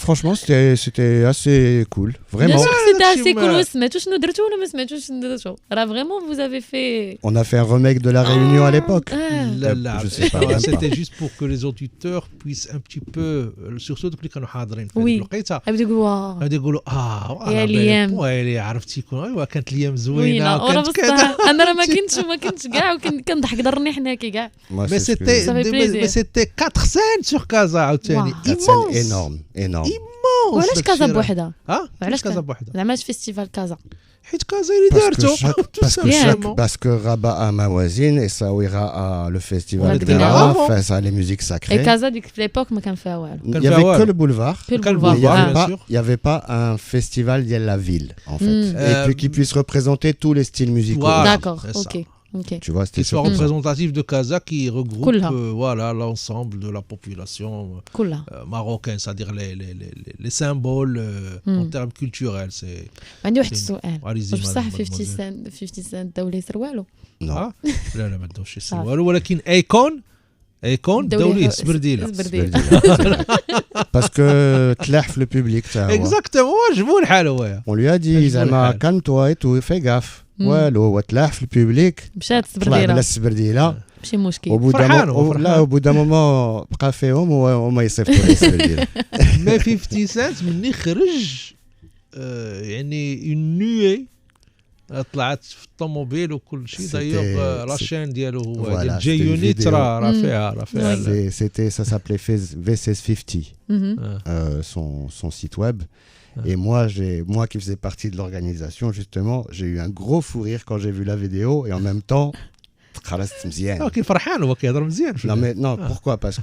assez cool. Vraiment. سيتي داكشي اسي ما- كول سمعتوا شنو درتو ولا ما سمعتوش شنو درتو راه فريمون vous avez fait On a fait un remake de La Réunion à l'époque. لا لا Je sais pas, même c'était pas. juste pour que les auditeurs puissent un petit peu surtout دوك اللي كانوا حاضرين في Oui. هذيك الوقيته غادي يقولوا واو غادي يقولوا يا الأيام. ويلي عرفتي كون ايوا كانت الايام وينا زوينه وراه وكانت كذا بصح انا راه ما كنتش كاع وكنضحك ضرني حناكي كاع Moi, mais c'est ce que c'était Ça fait plaisir. mais c'était 4 scènes sur Casa عاوتاني Wow. 4 scènes immense énormes. وعلاش كازا بوحدها اه وعلاش كازا بوحدها زعما فيستيفال كازا حيت كازا اللي دارتو Parce que Rabat a Mawazine et Saouira a le festival Ouais, de Dina. Dara, enfin, ça a les musiques اي sacrées. كازا ديك في ليبوك ما كان فيها والو Il n'y avait que le boulevard. في كان البولفار Il n'y Boulevard, avait, bien pas, sûr. il y avait pas un festival de la ville, en fait. Et puis qui puisse représenter tous les styles musicaux. Voilà. داكور c'est ça. اوكي اوكي Tu vois, qui c'était soit surtout ça. représentatif de Casa qui regroupe Cool. voilà l'ensemble de la population كلها marocaine, c'est-à-dire les symboles en termes culturels. C'est عندي واحد السؤال Allez-y, واش بصح madame, 50 mademoiselle. سنت 50 سنت داو لي يصير والو Non. لا ما عندهمش يصير والو ولكن ايكون دولي سبرديله Parce que تلاح في le public. اكزاكتومون عجبو الحال هو On lui a dit, Zalma, calme-toi et tout, fais gaffe. Ouais, هو تلاح في le public. مشات طلع بلا السبرديله السبرديله. ماشي مشكل Au bout d'un فرحان، moment, هو فرحان. là, au bout d'un moment, بقى فيهم وما يصيفطوا لي السبرديله. مي 50 سنت مني خرج يعني اون نوي طلعت في الطوموبيل وكل شيء دايوغ لاشين ديالو هو Voilà, ديال جي c'était une يونيت vidéo. راه فيها Ça s'appelait V1650, son site web. Et moi qui faisais partie de l'organisation, justement, j'ai eu un gros fou rire quand j'ai vu la vidéo et en même temps, خلاص مزيان. كي فرحان هو كيهضر مزيان Non mais non, pourquoi parce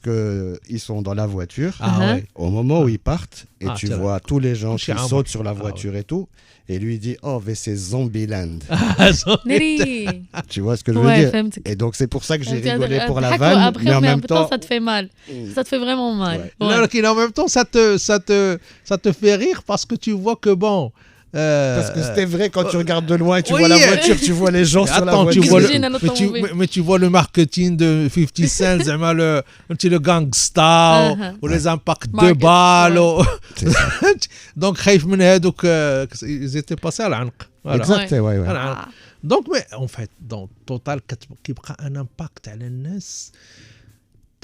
que ils sont dans la voiture. ouais. Au moment où ils partent et Ah, tu c'est vois tous les gens qui Chez sautent sur la voiture et tout, et lui il dit oh mais c'est Zombieland. ناري Tu vois ce que je veux Ouais, dire? فهمتك Et donc c'est pour ça que j'ai rigolé pour la ضحكوا vanne, après, mais en mais même temps. ça te fait mal ça te fait vraiment mal Ouais. Ouais. ولكن en même temps ça te fait rire parce que tu vois que bon Parce que c'était vrai quand tu regardes de loin et tu oui, vois la voiture, tu vois les gens sur la attends, tu voiture. vois Imagine un automobile. mais tu vois le marketing de 50 Cent, زعما le gangsta ou les impacts de Market, balles C'est ça. donc خايف من هذوك ils étaient passés à العنق voilà. Exact, ouais. العنق. donc mais en fait dans total كيبقى un impact على الناس.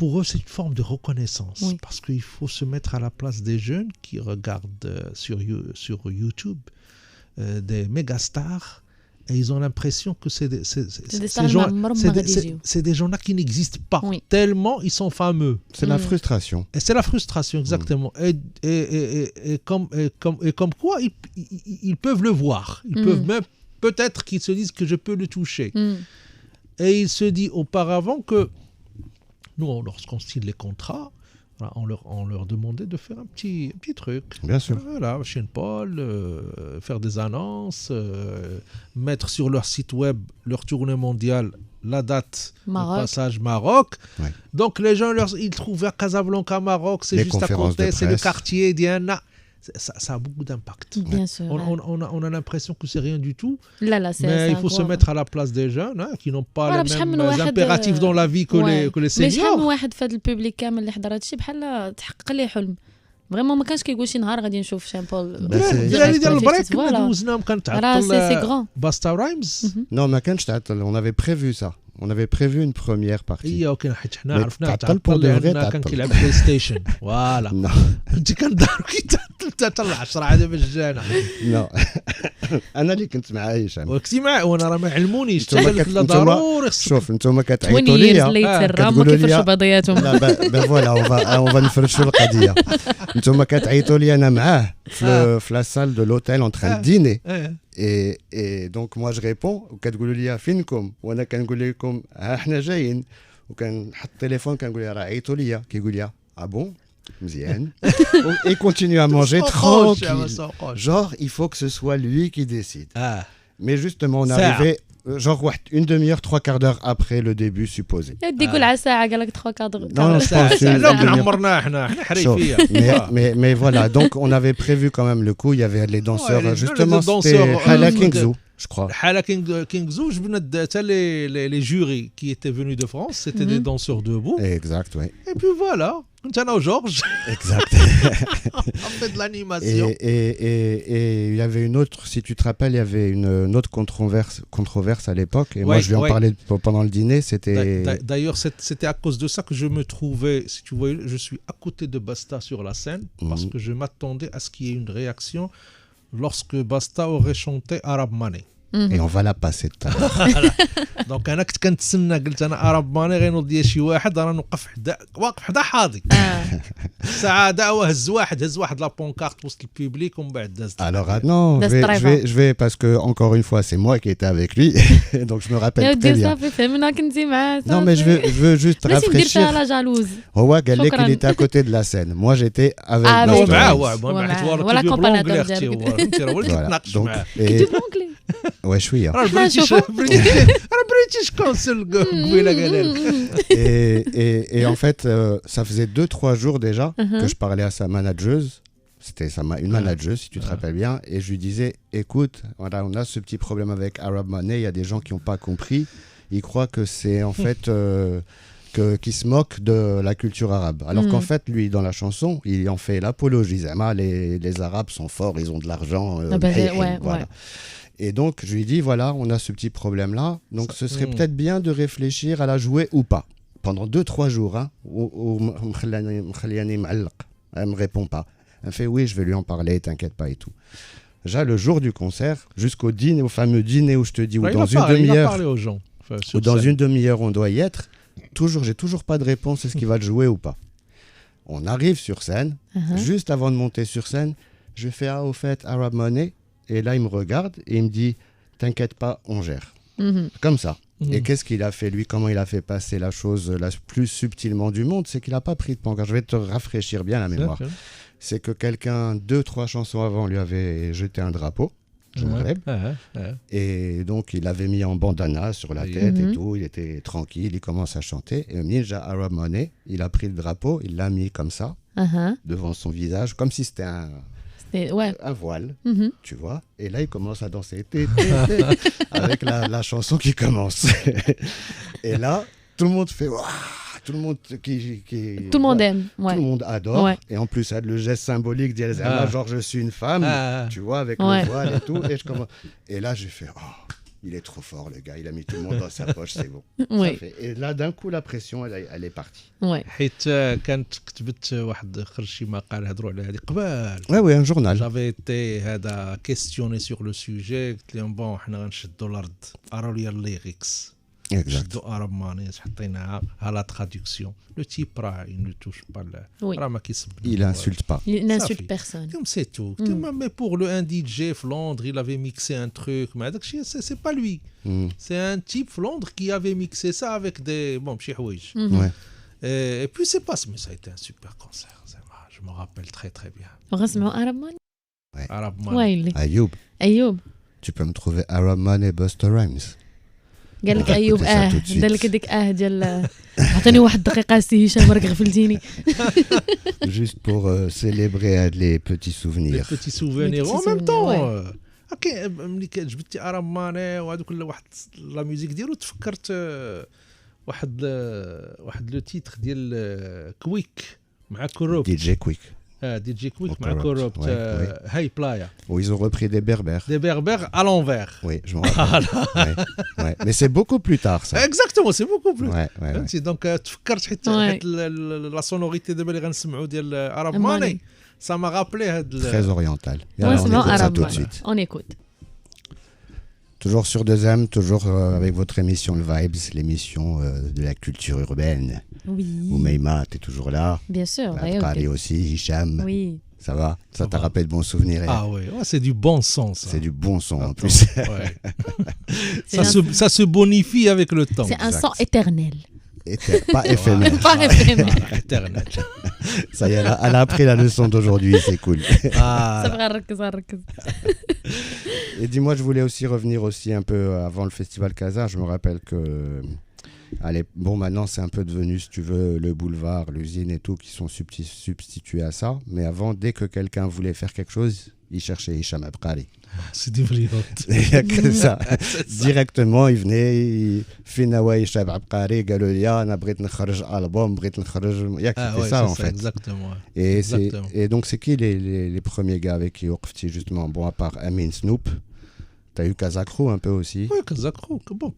Pour eux, c'est une forme de reconnaissance. Oui. Parce qu'il faut se mettre à la place des jeunes qui regardent sur YouTube des méga stars Et ils ont l'impression que c'est des gens-là qui n'existent pas, tellement ils sont fameux. C'est la frustration. Et c'est la frustration, exactement. Et comme quoi, ils peuvent le voir. Ils peuvent même, peut-être qu'ils se disent que je peux le toucher. Et il se dit auparavant que nous, lorsqu'on signe les contrats, voilà, on leur demandait de faire un petit truc. Bien sûr. Voilà, chez Paul, faire des annonces, mettre sur leur site web leur tournée mondiale, la date du passage Maroc. Ouais. Donc les gens, ils trouvent à Casablanca, Maroc, c'est juste à côté, c'est le quartier Diana. Ça a beaucoup d'impact. Bien sûr. On a l'impression que c'est rien du tout. Mais il faut se mettre à la place des jeunes qui n'ont pas les mêmes impératifs dans la vie que les seniors. mais شحال من واحد في هذا البوبليك كامل اللي حضر هادشي بحال تحقق ليه حلم فريمون ما كانش كيقول شي نهار غادي نشوف شان بول ديال البريك كنا دوزناهم كنتعطل باستا رايمز Non, ما كانش تعطل, on avait prévu ça. On avait prévu une première partie. هي حيت حنا عرفنا تعطل pour de vrai, كان كيلعب بلاي ستيشن فوالا انت كندار كيتعطل 10 عاد مجانا نو انا اللي كنت مع هشام وكنتي معاه وانا راه ما علمونيش لا ضروري شوف انتم كتعيطوا ليا كتقولوا لي بعضياتهم لا فوالا اون فا نفرشوا القضيه انتم كتعيطوا لي انا معاه في لا سال دو لوتيل اون تران ديني et donc moi je réponds وكتقولوا لي فينكم وانا كنقول لكم ها حنا جايين وكنحط التليفون كنقول لها راه عيطوا لي كيقول لي بون مزيان et continue à manger tranquille genre il faut que ce soit lui qui décide mais justement on arrivait genre une demi-heure, 3/4 d'heure après le début supposé. تقول على ساعة قال لك 3/4 Non, je pense لا عمرنا حنا حريفية. Mais voilà, donc on avait prévu quand même le coup, il y avait les danseurs justement c'était Hala Kingzou, je crois. Hala Kingzou, je venais de les jurys qui étaient venus de France, c'était des danseurs debout. Exact, oui. Et puis voilà, Tana Georges. Exact. On fait de l'animation. Et il y avait une autre, si tu te rappelles, il y avait une autre controverse à l'époque. Et moi, je lui en parlais pendant le dîner. C'était... D'ailleurs, c'était à cause de ça que je me trouvais, si tu vois, je suis à côté de Basta sur la scène, parce que je m'attendais à ce qu'il y ait une réaction lorsque Basta aurait chanté Arab Money. Et on va la passer tout à l'heure. دونك انا كنت كنتسنى قلت انا اراب ماني غينوض ديال شي واحد انا نوقف واقف حدا حاضي ساعه دعوه هز واحد لا بونكارت وسط البوبليك ومن بعد دازت. Alors non, je vais parce que encore une fois c'est moi qui étais avec lui donc je me rappelle très bien. Non mais je veux juste rafraîchir. هو قال لك il était à côté de la scène. Moi j'étais avec lui. ولا كومباناتور ديالك. Ouais, شويه. Et en fait, ça faisait 2-3 jours déjà que je parlais à sa manageuse. C'était une manageuse, si tu te rappelles bien. Et je lui disais, écoute, voilà, on a ce petit problème avec Arab Money. Il y a des gens qui n'ont pas compris. Ils croient que c'est en fait... qui se moque de la culture arabe. Alors qu'en fait, lui, dans la chanson, il en fait l'apologie. Les Arabes sont forts, ils ont de l'argent. Voilà. Et donc, je lui dis, voilà, on a ce petit problème-là. Donc, ce serait peut-être bien de réfléchir à la jouer ou pas. Pendant 2-3 jours, elle me répond pas. Elle fait, oui, je vais lui en parler, t'inquiète pas et tout. Déjà, le jour du concert, jusqu'au dîner, au fameux dîner où je te dis, où dans une demi-heure, ou dans une demi-heure, on doit y être. J'ai toujours pas de réponse, est-ce qu'il va le jouer ou pas. On arrive sur scène, juste avant de monter sur scène, je fais, au fait, Arab Money. Et là, il me regarde et il me dit, t'inquiète pas, on gère. Comme ça. Et qu'est-ce qu'il a fait, lui? Comment il a fait passer la chose la plus subtilement du monde? C'est qu'il n'a pas pris de pancarte. Je vais te rafraîchir bien la mémoire. C'est que quelqu'un, 2-3 chansons avant, lui avait jeté un drapeau. Et donc, il l'avait mis en bandana sur la tête et tout. Il était tranquille, il commence à chanter. Et Ninja Arab Money, il a pris le drapeau, il l'a mis comme ça, devant son visage, comme si c'était un voile, tu vois. Et là, il commence à danser avec la chanson qui commence. Et là, tout le monde fait tout le monde tout le monde aime, tout le monde adore. Et en plus, ça a le geste symbolique genre je suis une femme, tu vois, avec le voile et tout. Et là, j'ai fait Il est trop fort, le gars. Il a mis tout le monde dans sa poche, c'est bon. Oui. Et là, d'un coup, la pression, elle est partie. Ouais. حيت كانت كتبت واحد خرج شي مقال هضروا على هذه قبل. Ouais, un journal. J'avais été هذا questionné sur le sujet قلت لهم بون حنا غنشدوا الارض قراو لي الليريكس Exact. شدوا ارب ماني حطيناها ها لا تراديكسيون لو تيب راه il ne touche pas Oui. راه ما كيسب Il insulte pas. Il n'insulte صافي. personne. Comme c'est tout. Mais pour le un DJ Flandre, il avait mixé un truc. Mais c'est pas lui. Mm. C'est un type Flandre qui avait mixé ça avec des bon petits houiges. Ouais. Et puis c'est pas. Mais ça a été un super concert. Je me rappelle très très bien. غنسمعوا Arab Man. Arab Man. وايلي Ayoub, ايوب tu peux me trouver Arab Man et Busta Rhymes. قال لك On va ايوب écouter ça tout de suite. دار لك هذيك ديال عطيني واحد الدقيقه سي هشام راك غفلتيني. Juste pour célébrer les petits Les souvenirs. petits souvenirs. Les En petits même temps. souvenirs, اوكي ملي جبتي اراب ماني وهذوك واحد لا ميوزيك ديالو تفكرت واحد لو تيتر ديال كويك مع كوروب DJ Quick. دي جي كويك Oh, مع كوروب ouais, ouais. هاي بلايا Où ils ont repris des berbères. دي berbères à l'envers. Oui, je m'en rappelle. Ouais. Mais c'est beaucoup plus tard, ça. اكزاكتومون سي بوكو بلو Ouais. فهمتي دونك تفكرت حيت لا سونوريتي دابا اللي غنسمعوا ديال اراب ماني ça m'a rappelé هاد Très oriental. Et On alors, on se met écoute ça Arab tout de Man. suite. On écoute. Toujours sur 2M, toujours avec votre émission Le Vibes, l'émission de la culture urbaine. Oui. Oumaima, t'es toujours là. Bien sûr. Paris aussi, Hicham. Oui. Ça va? Ça t'a va. rappelé de bons souvenirs? Ah ouais, c'est du bon son ça. C'est du bon son en Attends, plus. ouais. C'est ça se bonifie avec le temps. C'est un Exact. son éternel. Pas éphémère. Pas éphémère. Éternel. Ça y est, elle a appris la leçon d'aujourd'hui, c'est cool. Ah, صافي غنركز. Et dis-moi, je voulais aussi revenir aussi un peu avant le festival Casa. Je me rappelle que, allez, bon, maintenant c'est un peu devenu, si tu veux, le boulevard, l'usine et tout qui sont substitués à ça. Mais avant, dès que quelqu'un voulait faire quelque chose, il cherchait Hicham Abqari. c'est du brillante. Il y a que ça. Directement, il venait, Finawa Hicham Abqari, Galolia, on a بغيت نخرج album, بغيت نخرج. Il y a que Ah c'était ouais, ça c'est en ça, fait. exactement. Et, et donc, c'est qui les premiers gars avec qui Oqfti, justement? Bon, à part Amin Snoop, t'as eu Kazakro un peu aussi. Oui, Kazakro. Bon,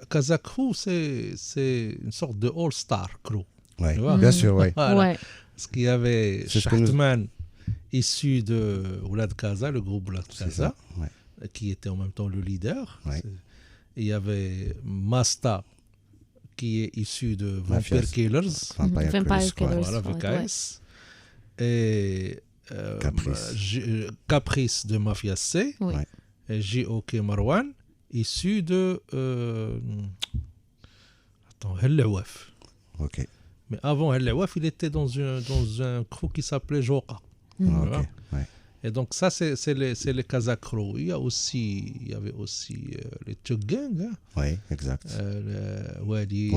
Kazakro, c'est une sorte de all-star crew. Ouais, Tu vois? bien sûr, oui. Voilà. Ouais. Parce qu'il y avait C'est ce que nous- Shahtman, issu de Oulad Kaza, le groupe Oulad C'est Kaza, ça. Ouais. qui était en même temps le leader. Ouais. Il y avait Masta, qui est issu de Mafias. Vampire Killers. Vampire Vampire Killers, quoi. Killers. Voilà, ouais. VKS. Et Caprice. Caprice de Mafia C. Oui. Ouais. Et J.O.K. Marwan, issu de. Attends, Hel Ouaf. Ok. Mais avant Hel Ouaf, il était dans un crew qui s'appelait Joka. Voilà. Ok. Ouais. Et donc, ça, c'est les Kazakro. Il y avait aussi les Tchougang, hein, Oui, exact. Walid.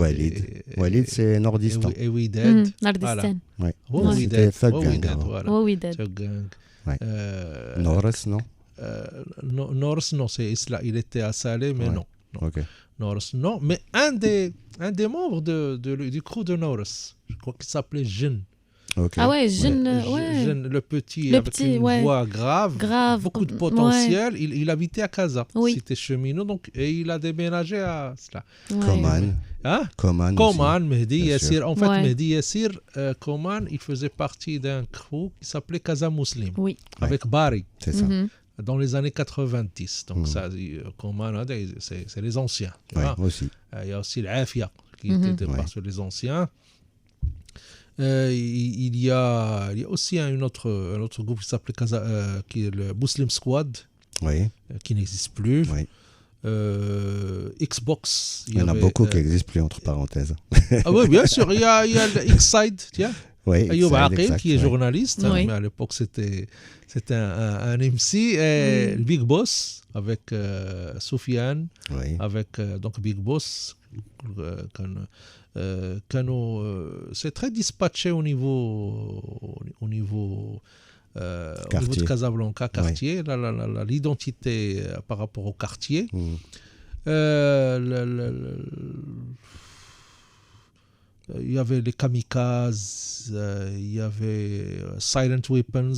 Walid, c'est nordistan. Et Widad. Nordistan. Ouais. Oh, Ouais, Widad. c'était Thug Oh, Gang Widad, avant. voilà. Oh oui, Dad. Tchougang. Ouais. Norris, non? Norris, non, il était à Salé, mais Ouais. non. Ok. Norris, non. Mais un des membres du crew de Norris, je crois qu'il s'appelait Jin. Ok. Ah ouais, jeune, ouais. Jin, le petit, Le avec petit, une ouais. voix grave, Grave. beaucoup de potentiel. Il habitait à Casa. Oui. C'était cheminot, donc, et il a déménagé à cela. Ouais. Koman. Hein? Koman. Koman, Mehdi bien Yassir. sûr. En fait, Ouais. Mehdi Yassir, Koman, il faisait partie d'un crew qui s'appelait Casa Muslim, Oui. avec Bari, C'est ça. Mhm. dans les années 90. Donc, Mhm. ça, Koman, c'est les anciens. Tu Ouais, vois? aussi. Il y a aussi l'Afia, qui Mhm. était Ouais. par sur les anciens. Il y a aussi un autre groupe qui s'appelait qui est le Muslim Squad, Oui. qui n'existe plus. Oui. Xbox. Il y en a avait, beaucoup qui n'existent plus, entre parenthèses. Ah oui, bien sûr. Il y a le X-Side, tiens. Oui. Ayoub Saïd, Aqil, exact, qui est ouais. journaliste, Oui. mais à l'époque c'était un MC, et le Big Boss avec Soufiane, Oui. avec donc Big Boss. C'est très dispatché au niveau de Casablanca, quartier, l'identité par rapport au quartier. Mhm. Il y avait les Kamikazes, il y avait Silent Weapons,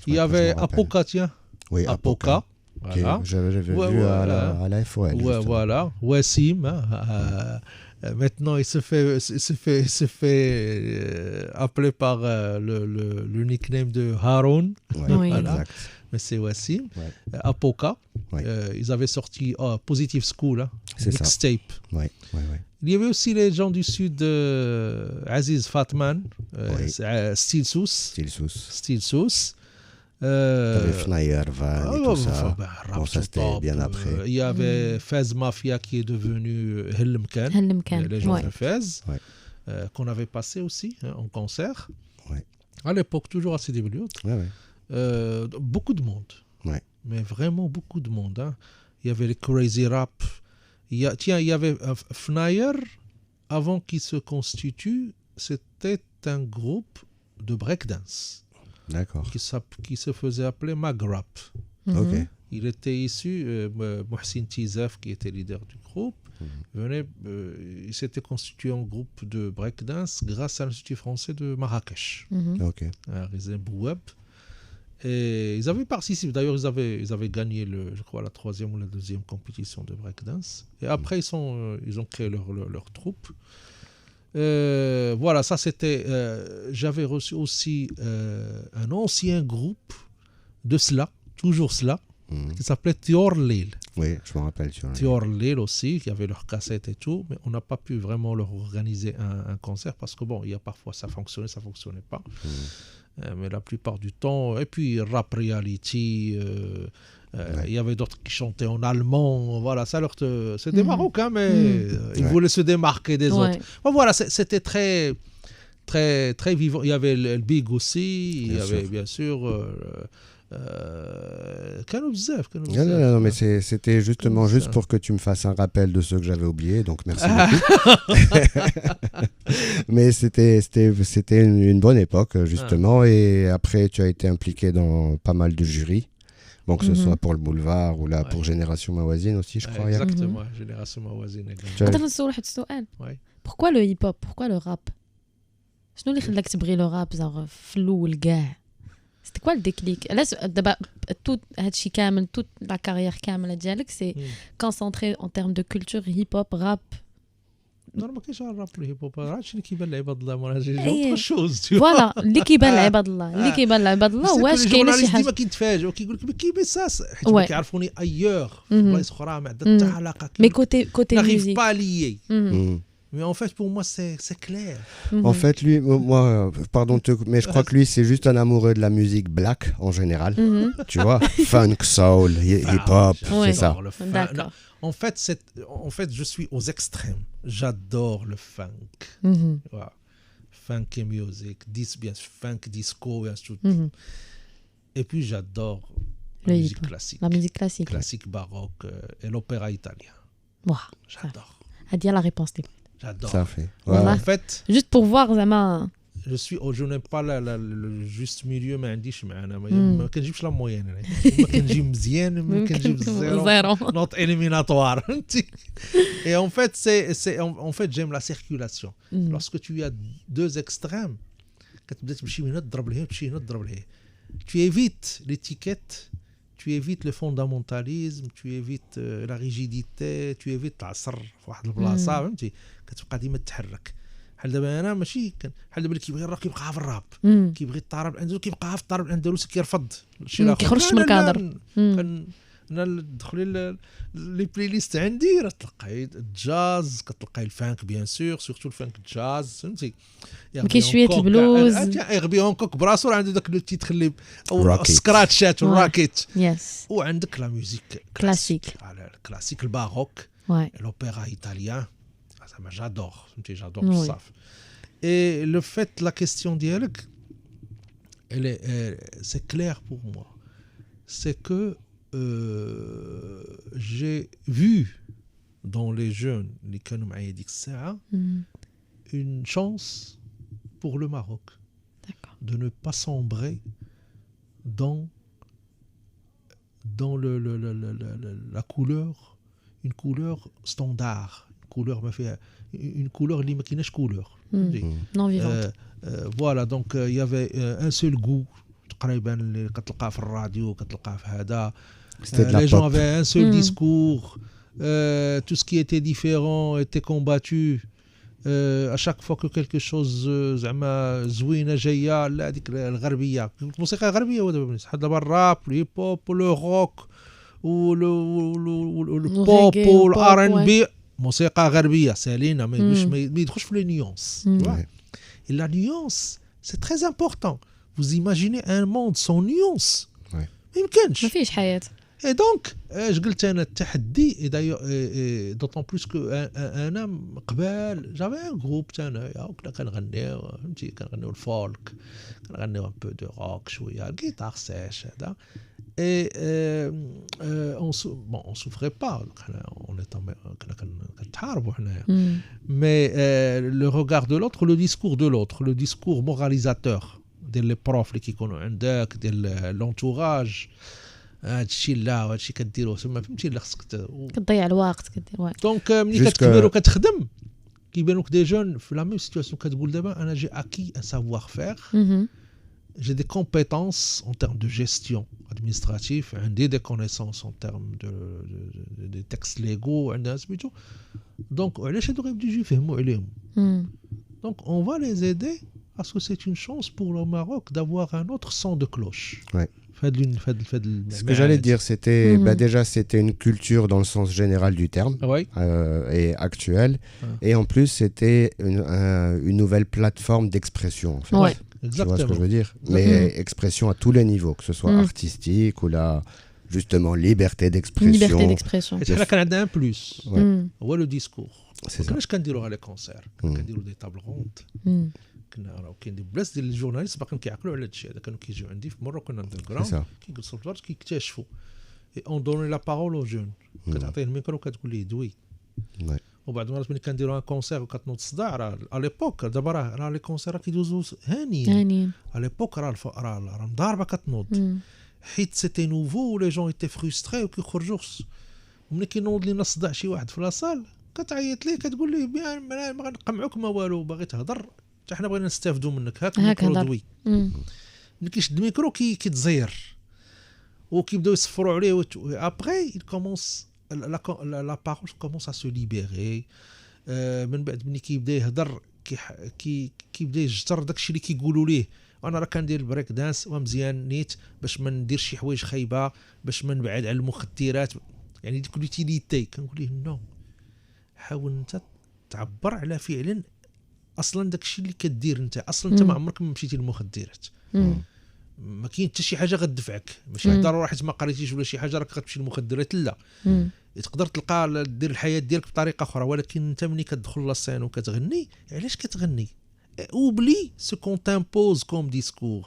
il y avait Apoka, tiens. Oui, Apoka, Voilà. J'avais vu à la FOL. Ouais, voilà. Wassim, maintenant il se fait appeler par le nickname de Haroun. Ouais, Oui. exact. Mais c'est Wassim. Ouais. Apoka. Ouais. Ils avaient sorti Positive School, C'est ça. mixtape. Ouais. Il y avait aussi les gens du sud, Aziz Fatman, Style Sous. T'avais Fnayer, Van et tout ça. Bon, ça c'était bien après. Il y avait Fez Mafia qui est devenu Hellemkan, les gens de Fez, qu'on avait passé aussi en concert. Ouais. À l'époque, toujours à CW. Beaucoup de monde. Ouais. Mais vraiment beaucoup de monde. Hein. Il y avait les Crazy Rap. Il y avait Fnayer, avant qu'il se constitue, c'était un groupe de breakdance. D'accord. Qui se faisait appeler Magrap. Ok. Il était issu, Mohsin Tizaf, qui était leader du groupe, il s'était constitué en groupe de breakdance grâce à l'Institut français de Marrakech, Ok. à Rizem Bouab. Et ils avaient participé, d'ailleurs ils avaient gagné, je crois, la 3e ou la 2e compétition de breakdance. Et après ils ont créé leur troupe. Voilà, ça c'était. J'avais reçu aussi un ancien groupe de Sla, toujours Sla, qui s'appelait Tior Lil. Oui, je me rappelle. Tior Lil aussi, qui avait leurs cassettes et tout, mais on n'a pas pu vraiment leur organiser un concert parce que bon, il y a parfois ça fonctionnait pas. Mais la plupart du temps, et puis Rap Reality. Il y avait d'autres qui chantaient en allemand, voilà, c'est des Marocains, mais ils voulaient se démarquer des autres. Bon, voilà, c'était très, très, très vivant. Il y avait le Big aussi, il y avait bien sûr Non, mais c'était justement juste pour que tu me fasses un rappel de ceux que j'avais oubliés, donc merci beaucoup. Mais c'était une bonne époque, justement, et après tu as été impliqué dans pas mal de jurys. Bon, que ce soit pour le boulevard ou là pour Génération Mawazine aussi, je crois. Exactement, Génération Mawazine. Pourquoi le hip-hop? Pourquoi le rap? شنو اللي خلاك تبغي le rap genre في الأول كاع؟ C'était quoi le déclic? علاش دابا tout هادشي كامل toute la carrière كاملة ديالك c'est concentré en termes de culture hip-hop rap. Non, ما كاينش الراب الهيب هوب، عرفتش اللي كيبان لعباد الله مراجع اوتر شوز. فوالا اللي كيبان لعباد الله واش كاينه شي حاجه ديما كيتفاجئوا كيقول لك كيبان ساس حيت ما كيعرفوني ايور بلايص اخرى ما عندها حتى علاقه. مي كوتي n'arrive pas à lier. Mais en fait, pour moi, c'est clair. En fait, lui, moi, pardon, mais je crois que lui, c'est juste un amoureux de la musique black en général. Tu vois, funk, soul, hip-hop, c'est ça. D'accord. En fait, je suis aux extrêmes. J'adore le funk. Voilà. Funk et music, bien funk, disco, et tout. Et puis, j'adore la musique classique. La musique classique. Classique baroque et l'opéra italien. Wow. J'adore. Adia la réponse. J'adore. Ça fait. Voilà. En fait, juste pour voir زعما je n'ai pas le juste milieu, ما عنديش معنا ما كنجيبش لا موين انا ما كنجي مزيان ما كنجيب زيرو not éliminatoire. Et en fait j'aime la circulation. Lorsque tu as deux extrêmes كتبدا تمشي هنا تضرب لهيه وتمشي هنا تضرب لهيه. Tu évites l'étiquette, tu évites le fondamentalisme, tu évites la rigidité, tu évites تعصر في واحد البلاصه فهمتي كتبقى ديما تتحرك. بحال دابا انا ماشي بحال دابا اللي كيبغي الراب كيبقى في الراب، كيبغي الطرب الاندلسي كيبقى في الطرب الاندلسي كيرفض شي اخر كيخرجش من الكادر. انا دخلي لي بلاي ليست عندي راه تلقاي الجاز، كتلقاي الفانك بيان سور سورتو الفانك الجاز فهمتي. ما كاينش شويه البلوز يغبي هونكوك براسو عنده داك لو تيتر اللي او السكراتشات والراكيت. يس. وعندك لا ميوزيك كلاسيك الكلاسيك الباروك l'opéra italien. Ça j'adore, j'adore ça. Et le fait, la question d'Yelk, c'est clair pour moi. C'est que j'ai vu dans les jeunes, les Kanoum Ayedik Saa, une chance pour le Maroc. De ne pas sombrer dans la couleur, une couleur standard. Une couleur اللي ما كايناش couleur. Non vivante. Voilà, donc il y avait un seul goût تقريبا اللي كتلقاه في الراديو كتلقاه في هذا Les gens avaient un seul discours. Tout ce qui était différent était combattu. À chaque fois que quelque chose زعما زوينه جايه لا هذيك الغربيه الموسيقى الغربيه واحد دابا الراب الهيب هوب والروك والبوب والار ان بي موسيقى غربيه سالينا ما يدخلش في لي نيونس لا نيونس سي تري امبورطون vous imaginez un monde sans nuance ما يمكنش ما فيش حياه. Et donc, je قلت أنا التحدي et d'ailleurs d'autant plus que أنا قبل j'avais un groupe تاعنا وكنا كنغنيو فهمتي كنغنيو الفولك كنغنيو un peu de rock شوية الجيتار سيش هذا et on souffrait pas on était كنا كنتحاربوا حنايا mais le regard de l'autre le discours moralisateur ديال لي بروف اللي كيكونوا عندك ديال l'entourage هادشي لا وهادشي كديروه تما فهمتي لا خصك كتضيع الوقت كدير دونك ملي كتكبر وكتخدم كيبانوا لك دي جون في لا ميم سيتواسيون كتقول دابا انا جي اكي ان سافوار فير j'ai des compétences en termes de gestion administrative عندي des connaissances en termes de textes légaux عندنا سميتو دونك علاش هادو غيبداو يجيو يفهموا عليهم donc on va les aider parce que c'est une chance pour le Maroc d'avoir un autre son de cloche. Ouais. Ce que j'allais dire, c'était déjà c'était une culture dans le sens général du terme et actuel, et en plus c'était une nouvelle plateforme d'expression. En fait. Ouais. Tu vois ce que je veux dire? Mais expression à tous les niveaux, que ce soit artistique ou justement liberté d'expression. Liberté d'expression. Et c'est là qu'on a un plus. Ouais. Le discours. C'est ça. Quand on dit les concerts, quand on dit des tables rondes. كنا راه كاين دي بلاص ديال الجورناليست باقيين كيعقلوا على هادشي هذا كانوا كيجيو عندي في مره كنا اندر جراوند كيجلسوا في الدار كيكتشفوا اي اون دوني لا بارول او جون كتعطيه الميكرو وكتقول ليه دوي وبعض المرات ملي كنديروا ان كونسير وكتنوض الصداع راه على ليبوك دابا راه لي كونسير كيدوزوا هانيين على ليبوك راه مضاربه كتنوض حيت سيتي نوفو لي جون ايتي فرستري وكيخرجوا وملي كينوض لينا الصداع شي واحد في لاصال كتعيط ليه كتقول ليه بيان ما غنقمعوك ما والو باغي تهضر حتى حنا بغينا نستافدوا منك هاك الميكرو دوي ملي كيشد الميكرو كيتزير وكيبداو يصفروا عليه ابري il commence la parole commence à se libérer من بعد ملي كيبدا يهضر كيبدا يجتر داكشي اللي كيقولوا ليه انا راه كندير البريك دانس ومزيان نيت باش ما نديرش شي حوايج خايبه باش ما نبعد على المخدرات يعني ديك لوتيليتي كنقول ليه نو حاول انت تعبر على فعلا اصلا داكشي اللي كدير انت اصلا انت ما عمرك ما مشيتي للمخدرات ما كاين حتى شي حاجه غتدفعك ماشي ضروري حيت ما قريتيش ولا شي حاجه راك غتمشي للمخدرات لا تقدر تلقى دير الحياه ديالك بطريقه اخرى ولكن انت ملي كتدخل للسين وكتغني علاش كتغني oublie ce qu'on t'impose comme discours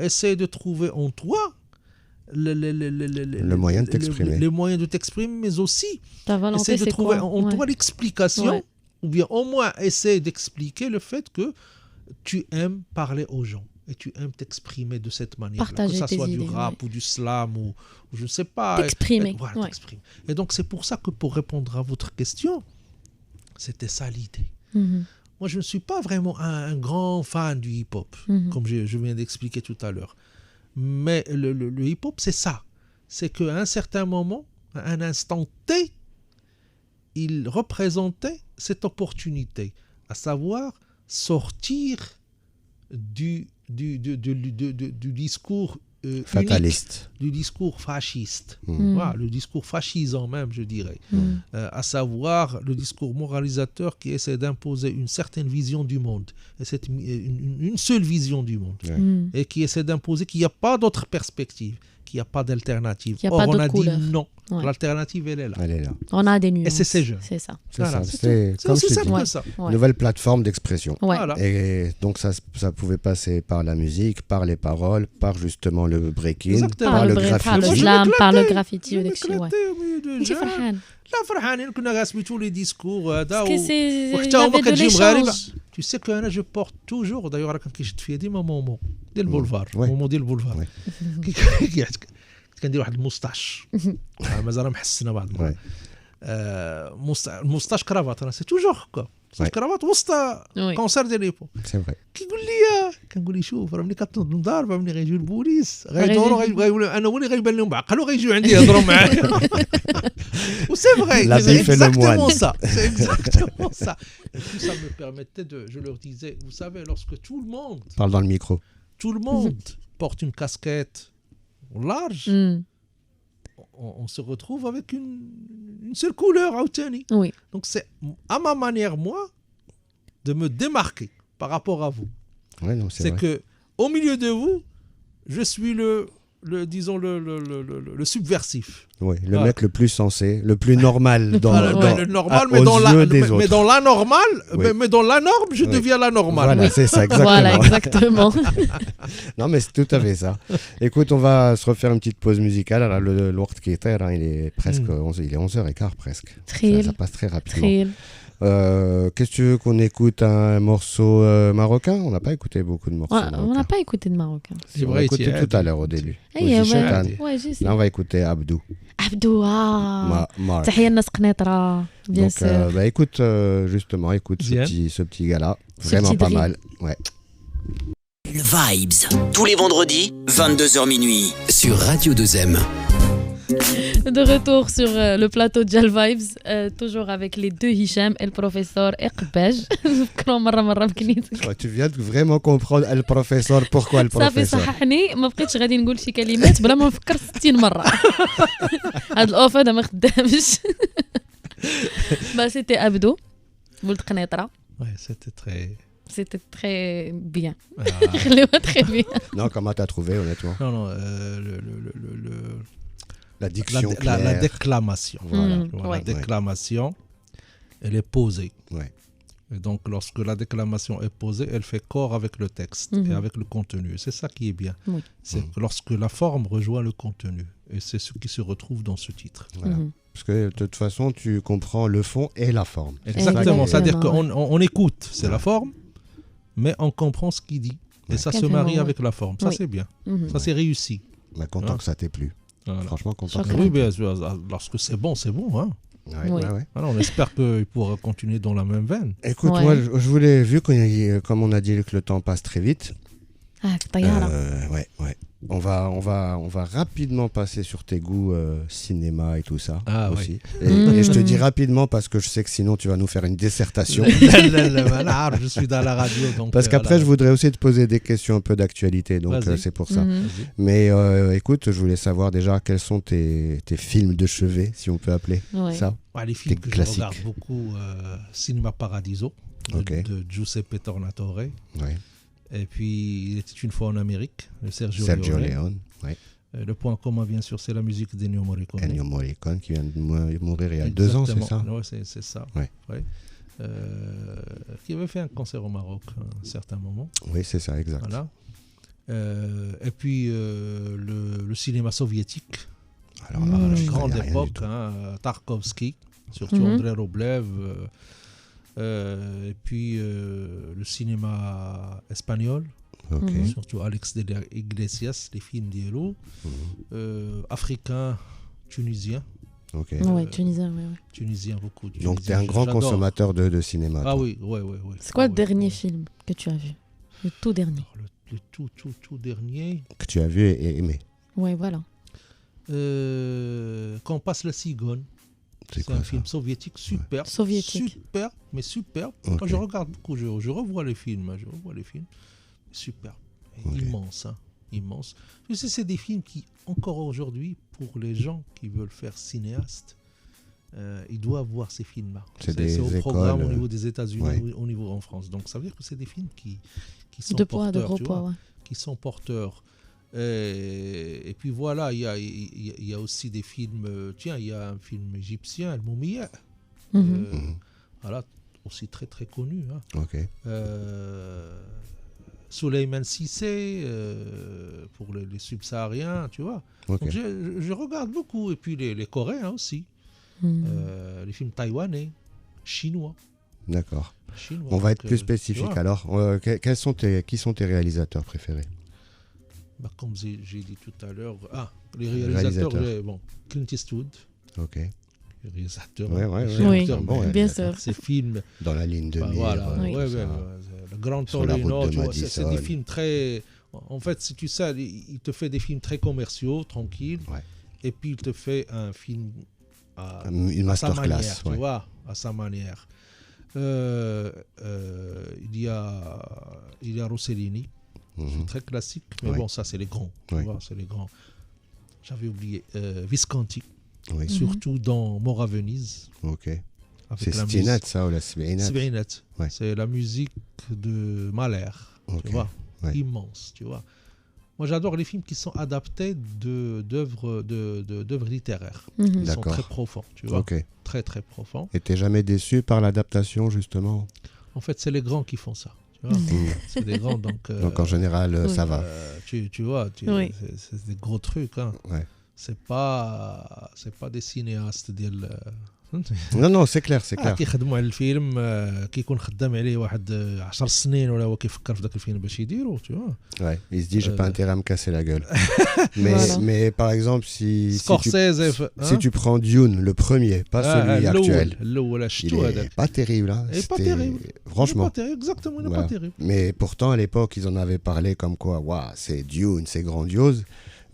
essaie de trouver en toi le moyen de t'exprimer les moyens de t'exprimer mais aussi ta volonté essaie de trouver en toi l'explication ou bien au moins essaie d'expliquer le fait que tu aimes parler aux gens et tu aimes t'exprimer de cette manière que ça soit du rap ou du slam ou je ne sais pas t'exprimer t'exprimer. Et donc c'est pour ça que pour répondre à votre question c'était ça l'idée. Moi je ne suis pas vraiment un grand fan du hip-hop comme je viens d'expliquer tout à l'heure mais le hip-hop c'est ça, c'est qu'à un certain moment à un instant T il représentait cette opportunité, à savoir sortir du discours fataliste, du discours fasciste, voilà, le discours fascisant même, je dirais, à savoir le discours moralisateur qui essaie d'imposer une certaine vision du monde, et c'est une seule vision du monde, et qui essaie d'imposer qu'il n'y a pas d'autre perspective, qu'il n'y a pas d'alternative. Or, on a dit non. Ouais. L'alternative, elle est là. On a des nuances. Et c'est ces jeunes. C'est ça. Voilà, c'est aussi simple que ça. Nouvelle plateforme d'expression. Ouais. Voilà. Et donc ça pouvait passer par la musique, par les paroles, par justement le breaking, par le graffiti. Par le slam, par le graffiti. لا فرحانين كنا غاسميتو لي ديسكور هذا وحتى هما كتجي مغاربه tu sais que انا je porte toujours d'ailleurs راه كان كيشد فيا ديما مومو ديال البولفار مومو ديال البولفار كندير واحد الموستاش مازال محسنه بعض المرات الموستاش كرافات انا سي توجور هكا صافي كرافات وسط كونسير ديال ليبو سي فري كيقول لي كنقول لي شوف راه ملي كتنوض مضاربه ملي غيجيو البوليس غيدوروا غيقولوا انا هو اللي غيبان لهم بعقل وغيجيو عندي يهضروا معايا وسي فري c'est exactement ça c'est exactement ça et puis ça me permettait de je leur disais vous savez lorsque tout le monde parle dans le micro tout le monde porte une casquette large on se retrouve avec une seule couleur عاوتاني Oui. donc c'est à ma manière moi de me démarquer par rapport à vous. Ouais, non, c'est vrai. Que au milieu de vous, je suis disons le subversif. Oui, le mec le plus sensé, le plus normal dans le normal mais dans la normale, mais dans la norme, je deviens la normale. Voilà, c'est ça exactement. Voilà, exactement. Non mais c'est tout à fait ça. Écoute, on va se refaire une petite pause musicale. Alors le waqt qui est il est presque 11, il est 11h15 presque. Ça passe très rapidement. Qu'est-ce que tu veux qu'on écoute un morceau marocain? On n'a pas écouté beaucoup de morceaux marocains. On n'a pas écouté de marocain. On a écouté tout à l'heure au début. Là on va écouter Abdou. Abdou, تحية الناس قنيطرة, bien sûr. Bah écoute, justement, écoute ce petit gars-là, vraiment pas mal. Ouais. Vibes, tous les vendredis, 22h minuit, sur Radio 2M. De retour sur le plateau de Jal Vibes, toujours avec les deux Hicham et le professeur Ekbej. Tu viens de vraiment comprendre le professeur, pourquoi le professeur. صافي صححني ما بقيتش غادي نقول شي كلمات بلا ما نفكر 60 مرة. هاد الأوف هذا ما خدامش. Bah c'était Abdou, ولد قنيطرة. Ouais, C'était très bien. Très bien. Non, comment t'as trouvé honnêtement? Non, la diction la déclamation. Voilà. La déclamation, elle est posée. Ouais. Et donc, lorsque la déclamation est posée, elle fait corps avec le texte et avec le contenu. C'est ça qui est bien. Oui. C'est lorsque la forme rejoint le contenu. Et c'est ce qui se retrouve dans ce titre. Voilà. Parce que de toute façon, tu comprends le fond et la forme. Exactement. C'est-à-dire qu'on écoute, c'est la forme, mais on comprend ce qu'il dit. Et ça se marie avec la forme. Ça, c'est bien. Ça, c'est réussi. Bah, content que ça t'ait plu. Voilà. Franchement, content. Oui, bien sûr. Lorsque c'est bon, c'est bon. Hein. Ouais. Alors, on espère qu'il pourra continuer dans la même veine. Écoute, moi, je voulais, vu comme on a dit que le temps passe très vite. Ouais. On va rapidement passer sur tes goûts cinéma et tout ça aussi. Et je te dis rapidement parce que je sais que sinon tu vas nous faire une dissertation. Je suis dans la radio. Donc parce qu'après je voudrais aussi te poser des questions un peu d'actualité, donc c'est pour ça. Mais écoute, je voulais savoir déjà quels sont tes films de chevet, si on peut appeler ça. Les films que je regarde beaucoup, Cinema Paradiso de Giuseppe Tornatore. Ouais. Et puis, il était une fois en Amérique, Sergio Leone. Ouais. Le point commun, bien sûr, c'est la musique d'Ennio Morricone. Ennio Morricone qui vient de mourir il y a 2 ans, c'est ça? Oui, c'est ça. Ouais. Qui avait fait un concert au Maroc à un certain moment. Oui, c'est ça, exact. Voilà. Et puis, le cinéma soviétique. Alors là, la grande époque, Tarkovsky, surtout Andrei Roblev. Et puis le cinéma espagnol, surtout Alex de Iglesias, les films d'Hielo, africains, tunisiens. Tunisien beaucoup. Donc tu es un grand consommateur de cinéma. Ah oui. C'est quoi le dernier film que tu as vu? Le tout dernier. Le tout dernier. Que tu as vu et aimé. Oui, voilà. Quand passe la cigogne. C'est un film soviétique super, super. Quand je regarde beaucoup, je revois les films, super, immense. Tu sais, c'est des films qui, encore aujourd'hui, pour les gens qui veulent faire cinéaste, ils doivent voir ces films-là. C'est au programme au niveau des États-Unis, au niveau en France. Donc ça veut dire que c'est des films qui sont porteurs, qui sont porteurs. Et puis voilà, il y a aussi des films. Il y a un film égyptien, El Moumia. Voilà, aussi très très connu. Souleymane Cissé pour les subsahariens, tu vois. Donc je regarde beaucoup. Et puis les Coréens aussi. Les films taïwanais, chinois. D'accord. On va être plus spécifique alors. Qui sont tes réalisateurs préférés? Comme j'ai dit tout à l'heure, les réalisateurs, Clint Eastwood, le réalisateur. Oui, bon, bien sûr. Ces films. Dans la ligne de mire. Voilà, le Grand Torino, tu vois, c'est des films très. En fait, si tu sais, il te fait des films très commerciaux, tranquilles, et puis il te fait un film une masterclass, tu vois, à sa manière. Il y a Rossellini, c'est très classique, mais bon, ça c'est les grands, tu vois, c'est les grands. J'avais oublié Visconti, surtout dans Mort à Venise. Ok. C'est Stinat, ça, ou la Sbeinat? Sbeinat, c'est la musique de Mahler, tu vois, immense, tu vois. Moi, j'adore les films qui sont adaptés d'œuvres littéraires. Ils sont très profonds, tu vois. Très, très profonds. Et t'es jamais déçu par l'adaptation, justement? En fait, c'est les grands qui font ça. Tu vois. C'est des grands, donc en général, ça va. Tu vois, c'est des gros trucs. Hein. C'est pas des cinéastes non, c'est clair. كيخدموا على الفيلم كيكون خدام عليه واحد 10 سنين ولا هو كيفكر في ذاك الفيلم باش يديرو, tu vois. Ouais, il se dit j'ai pas intérêt à me casser la gueule. mais par exemple si tu prends Dune le premier, pas celui actuel. Il est pas terrible hein. Franchement. Exactement, il est pas terrible. Mais pourtant à l'époque, ils en avaient parlé comme quoi c'est Dune, c'est grandiose.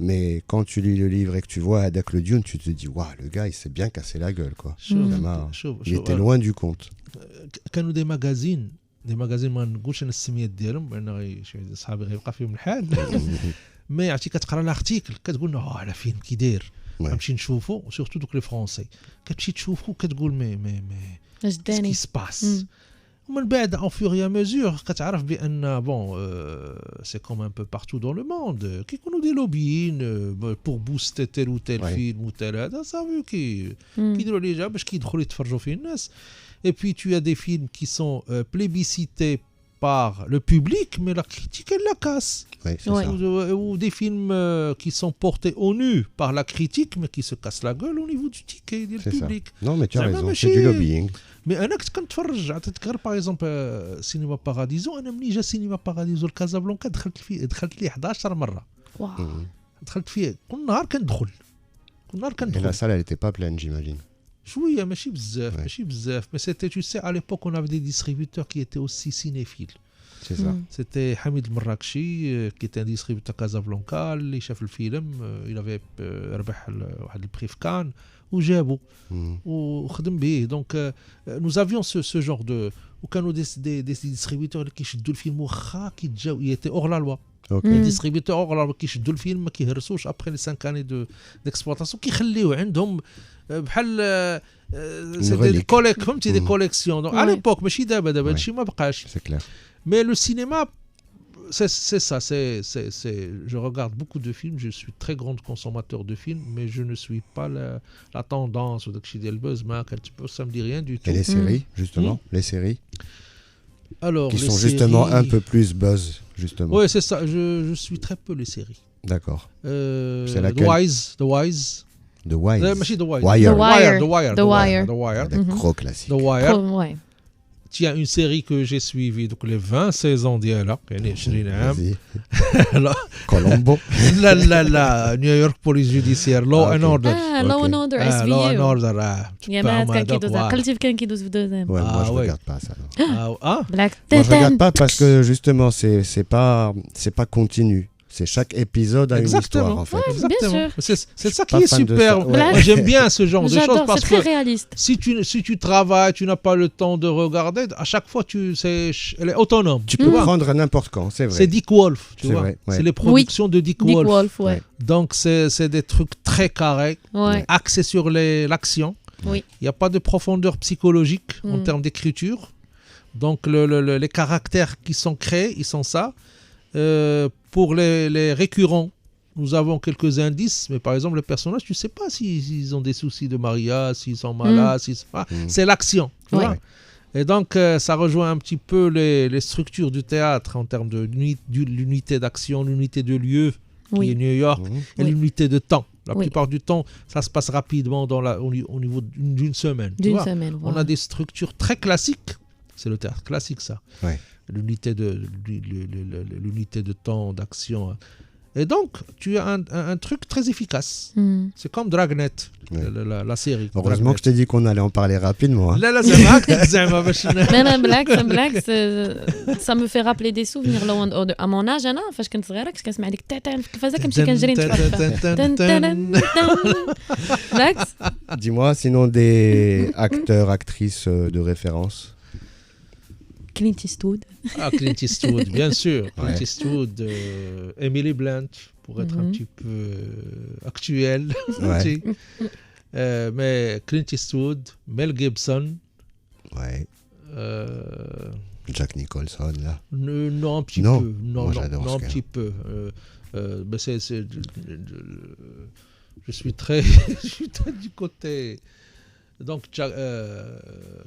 Mais quand tu lis le livre et que tu vois Hadak le Dune, tu te dis le gars il s'est bien cassé la gueule quoi. Il était loin du compte. كانوا des magazines ما نقولش انا السميات ديالهم لان صحابي غيبقى فيهم الحال. ما عرفتي كتقرا لارتيكل كتقول على فيلم كي داير غنمشي نشوفو سورتو دوك لي فرونسي كتمشي تشوفو كتقول مي كي سباس. ومن بعد en fur et à mesure كتعرف بان c'est comme un peu partout dans le monde كيكونوا دي لوبيين pour booster tel ou tel film ou tel هذا صافي كيديروا ليه جا باش كيدخلوا يتفرجوا فيه الناس. Et puis tu as des films qui sont plébiscités par le public mais la critique elle la casse. Ou des films qui sont portés au nu par la critique mais qui se cassent la gueule au niveau du ticket du public. Non mais tu as raison, c'est du lobbying. Mais انا كنت كنتفرج عطيتك غير باغ اكزومبل سينما باراديزو. انا ملي جا سينما باراديزو الكازابلانكا دخلت ليه 11 مره. دخلت فيه كل نهار كندخل. Et la salle elle était pas pleine j'imagine. شويه ماشي بزاف mais c'était tu sais à l'époque on avait des distributeurs qui étaient aussi cinéphiles. C'est ça. C'était Hamid El-Marrakchi qui était un distributeur Casablanca اللي شاف الفيلم il avait ربح واحد البري في كان وجابو وخدم به. Donc nous avions ce genre de وكانوا des distributeurs اللي كيشدوا الفيلم واخا كيتجاو il était hors la loi. Les distributeurs hors la loi كيشدوا الفيلم ما كيهرسوش après les 5 années d'exploitation كيخليوه عندهم بحال c'est des collections فهمتي des collections. Donc à l'époque ماشي دابا هادشي ما بقاش. C'est clair. Mais le cinéma, c'est ça. Je regarde beaucoup de films. Je suis très grand consommateur de films, mais je ne suis pas la tendance ou le buzz. Ça me dit rien du tout. Et les séries, justement, les séries. Alors, qui sont justement un peu plus buzz, justement. Oui, c'est ça. Je suis très peu les séries. D'accord. C'est laquelle? The Wise. The Wire. The Wire. Des gros classiques. The Wire. Il y a une série que j'ai suivie donc les 20 saisons ديالها يعني 20 عام. Colombo. لا New York Police Judiciaire Law and Order. Law and Order SVU. Law and Order. يا ما كان كيدوز قلتي كان كيدوز في دوزيام. Ouais, moi je regarde pas ça. Black Moi je regarde pas parce que justement c'est pas continu. C'est chaque épisode a une histoire en fait. Exactement. C'est ça qui est super. Moi j'aime bien ce genre de choses parce que si tu travailles, tu n'as pas le temps de regarder, à chaque fois elle est autonome. Tu peux prendre n'importe quand, c'est vrai. C'est Dick Wolf, tu vois. C'est les productions de Dick Wolf. Donc c'est des trucs très carrés, axés sur l'action. Il n'y a pas de profondeur psychologique en termes d'écriture. Donc les caractères qui sont créés, ils sont ça. Pour les récurrents, nous avons quelques indices, mais par exemple, les personnages, tu ne sais pas s'ils ont des soucis de mariage, s'ils sont malades, c'est l'action. Et donc, ça rejoint un petit peu les structures du théâtre en termes de l'unité d'action, l'unité de lieu, qui est New York, et l'unité de temps. La plupart du temps, ça se passe rapidement au niveau d'une semaine. On a des structures très classiques. C'est le théâtre classique, ça. L'unité de temps, d'action. Et donc, tu as un truc très efficace. C'est comme Dragnet, la série. Heureusement que je t'ai dit qu'on allait en parler rapidement. Là, ça me fait rappeler des souvenirs. À mon âge, je كنت صغيرة كنت كنسمع ديك تاتان كيفاش كنمشي كنجري بالعكس. Dis-moi, sinon des acteurs, actrices de référence. Clint Eastwood. Clint Eastwood, bien sûr. Clint Eastwood, Emily Blunt, pour être un petit peu actuel. Ouais. Mais Clint Eastwood, Mel Gibson. Ouais. Jack Nicholson, là. Non, un petit peu. Non, un petit peu. Mais je suis très du côté. Donc,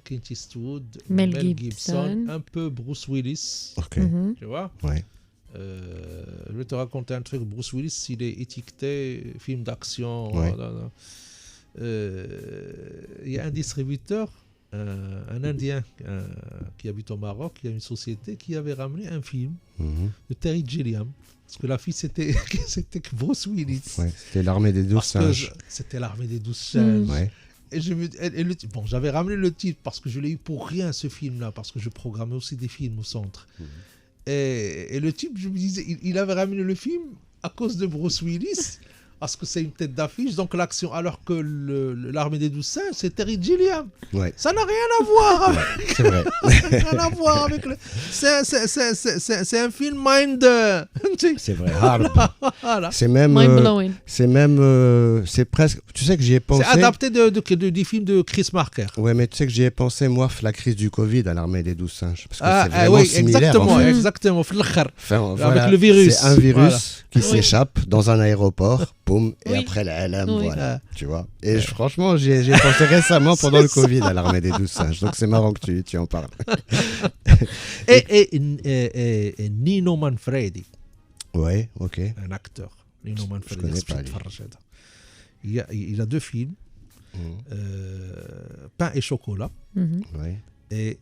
Clint Eastwood, Mel Gibson, un peu Bruce Willis. Ok. Tu vois? Ouais. Je vais te raconter un truc. Bruce Willis, il est étiqueté film d'action. Ouais. Il y a un distributeur, un Indien qui habite au Maroc, qui a une société qui avait ramené un film de Terry Gilliam. Parce que la fille, c'était Bruce Willis. Ouais, c'était l'armée des 12 singes. C'était l'armée des 12 singes. Ouais. Et j'avais ramené le titre parce que je l'ai eu pour rien, ce film-là, parce que je programmais aussi des films au centre. Et le type, je me disais, il avait ramené le film à cause de Bruce Willis, parce que c'est une tête d'affiche, donc l'action, alors que l'armée des 12 singes, c'est Terry Gilliam. Ouais. Ça n'a rien à voir avec... C'est vrai. rien à voir avec le... C'est un film mind... C'est vrai, hard. Voilà. C'est même... Mind-blowing. c'est presque... Tu sais que j'y ai pensé... C'est adapté du film de Chris Marker. Ouais, mais tu sais que j'y ai pensé, moi, la crise du Covid à l'armée des 12 singes. Parce que c'est vraiment oui, similaire. Exactement. Enfin, Avec voilà, le virus. C'est un virus Voilà. qui s'échappe dans un aéroport, boum, et Oui. après la LM, Oui. voilà. Tu vois. Et franchement, j'y ai pensé récemment pendant le Covid à l'armée des 12 singes. Donc c'est marrant que tu en parles. Et Nino Manfredi. Ouais, ok. Un acteur. Nino Manfredi. connais pas, lui. Il a deux films. Pain et chocolat. Ouais. Et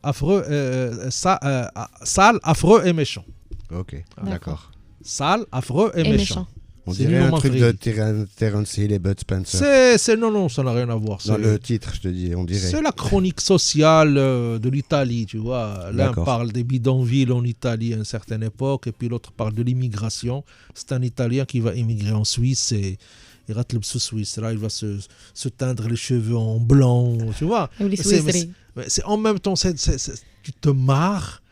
affreux, sale, affreux et méchant. Ok, d'accord. Sale, affreux et méchant. On C'est dirait Nino un truc Manfredi. de Terence Hill et Bud Spencer. Non, ça n'a rien à voir. Dans le titre, je te dis, on dirait. C'est la chronique sociale de l'Italie, tu vois. L'un D'accord. parle des bidonvilles en Italie à une certaine époque, et puis l'autre parle de l'immigration. C'est un Italien qui va immigrer en Suisse et il rate le Suisse. Là, il va se teindre les cheveux en blanc, tu vois. C'est en même temps, tu te marres,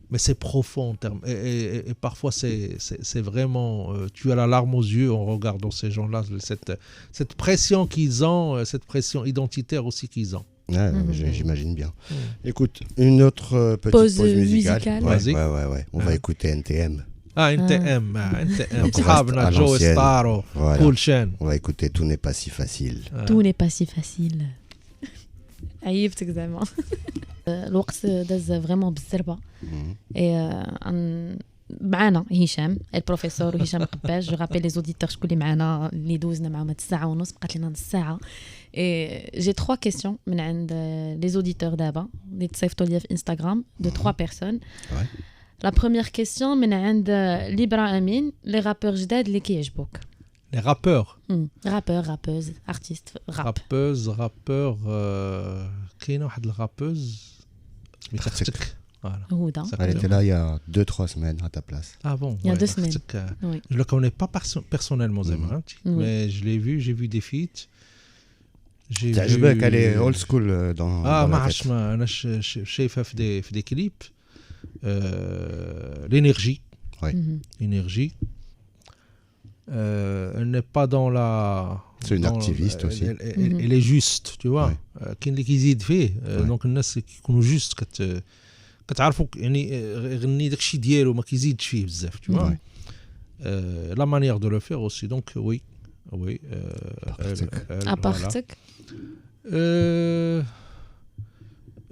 mais c'est profond en termes. Et parfois, c'est vraiment... tu as la larme aux yeux en regardant ces gens-là, cette pression qu'ils ont, cette pression identitaire aussi qu'ils ont. Ouais, j'imagine bien. Écoute, une autre petite pause musicale. Vas-y. Ouais. On va écouter NTM. NTM. صحابنا Joe Staro, Cool Chain. On va écouter Tout n'est pas si facile. Tout n'est pas si facile. عيبتك زعما. الوقت داز فريمون بالزربه. معنا هشام البروفيسور هشام قباش. جو رابيل لي زوديتور شكون اللي معنا اللي دوزنا معاهم هاد الساعه ونص بقات لنا نص ساعه. جي 3 كيسيون من عند لي زوديتور دابا اللي تصيفطوا ليا في انستغرام دو 3 بيرسون. La première question من عند ليبرا امين لي رابور جداد اللي كيعجبوك. Les rappeurs. Rappeur, rappeuse, artiste, rap. Rappeur, كاينه واحد الرابوز سميتها ختك. Houda. Elle était là il y a 2-3 semaines à ta place. Ah bon. Il y a 2 semaines. Oui. Je le connais pas personnellement Zemra, mais je l'ai vu, j'ai vu des feats. تعجبك elle est old school dans ما عرفتش انا شايفها في دي كليب. L'énergie. Ouais. L'énergie. Elle n'est pas dans la... C'est une activiste aussi. Elle est juste, tu vois. كاين اللي كيزيد فيه. دونك الناس كيكونوا جوست كتعرفوا يعني يغني داكشي ديالو ما كيزيدش فيه بزاف, tu vois. La manière de le faire aussi. Donc oui. Apartek.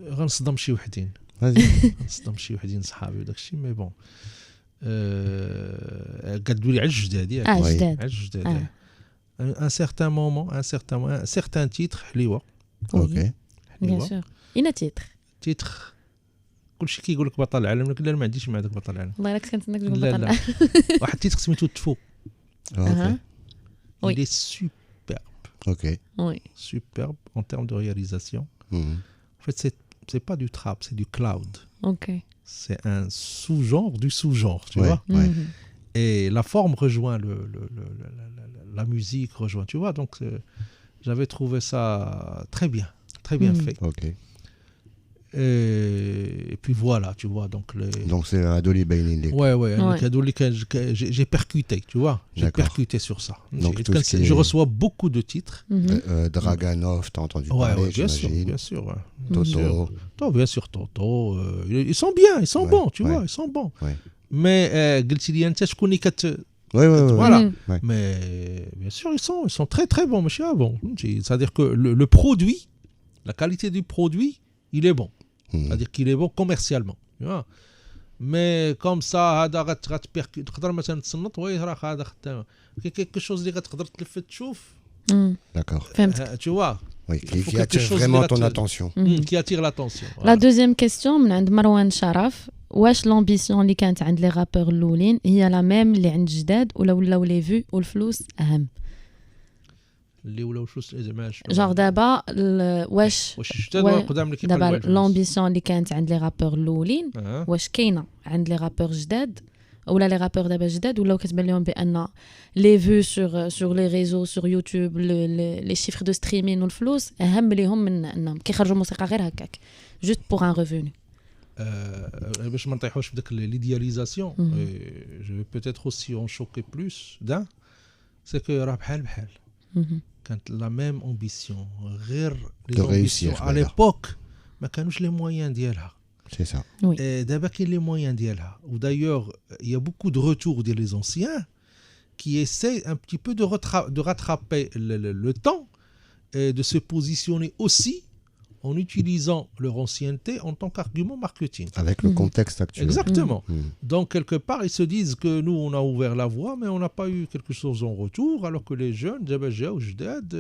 غنصدم شي وحدين. غنصدم شي وحدين صحابي وداكشي مي بون. قالوا لي على الجداد ياك. على الجداد. un certain moment, un certain titre حليوه. OK. Bien sûr. Une titre. Titre كلشي كيقول لك بطل العالم لكن انا ما عنديش مع داك بطل العالم. والله الا كنتسناك تقول لا بطل لا واحد التيتر سميتو تفو. Ok. Oui. Il est superbe. Ok. وي Superbe en termes de réalisation. Mhm. En fait, c'est pas du trap, c'est du cloud. اوكي C'est un sous-genre du sous-genre, tu Ouais. vois. Ouais. Et la forme rejoint la musique rejoint, tu vois. Donc, j'avais trouvé ça très bien fait. Ok. Et puis voilà, tu vois. Donc, Donc c'est Adoli Bainili. ouais. Ouais. J'ai percuté, tu vois. J'ai D'accord. percuté sur ça. Donc, tout ce qui Je est- reçois beaucoup de titres. Draganov, t'as entendu Ouais, parler, bien sûr, j'imagine. bien sûr. Ouais. Toto. Bien sûr, Toto. Ils sont bien, ils sont Ouais, bons, tu ouais. vois, ils sont bons. Ouais. Mais قلت لي انت شكون اللي Ouais. Voilà. Ouais. Mais bien sûr, ils sont très très bons, monsieur. Bon. C'est-à-dire que le produit, la qualité du produit, il est bon. C'est-à-dire qu'il est bon commercialement. Tu vois. Mais comme ça, هذا غتبركي تقدر مثلا تصنت وي راه هذا خدام. quelque chose اللي غتقدر تلف تشوف. D'accord. فهمتك. Tu vois. Oui, Il faut qui quelque attire chose vraiment de ton la- attention. Qui attire l'attention. لا دوزيام كيستيون من عند مروان شرف. واش لامبيسيون اللي كانت عند لي رابور الاولين هي لا ميم اللي عند جداد ولا ولاو لي فيو والفلوس اهم؟ اللي ولاو شو زعما جوغ دابا واش شتا قدام اللي كيقلبوا دابا على الفلوس. لامبيسيون اللي كانت عند لي رابور الاولين واش كاينه عند لي رابور جداد ولا لي رابور دابا جداد ولاو كتبان لهم بان لي فيو سور لي ريزو سور يوتيوب لي شيفر دو ستريمين والفلوس اهم ليهم من انهم كيخرجوا موسيقى غير هكاك جوست بوغ ان ريفوني. باش ما نطيحوش في داك ليدياليزاسيون جو بوتيتر اوسي اون شوكي بلوس دان سي كو راه بحال كانت لا ميم امبيسيون غير لي امبيسيون على ليبوك ما كانوش لي مويان ديالها. C'est ça. دابا كاين لي مويان ديالها ودايوغ يا بوكو دو روتور ديال لي زونسيان qui essaient un petit peu de rattraper le temps et de se positionner aussi en utilisant leur ancienneté en tant qu'argument marketing. Avec le contexte actuel. Exactement. Donc, quelque part, ils se disent que nous, on a ouvert la voie, mais on n'a pas eu quelque chose en retour, alors que les jeunes, دابا جاو جداد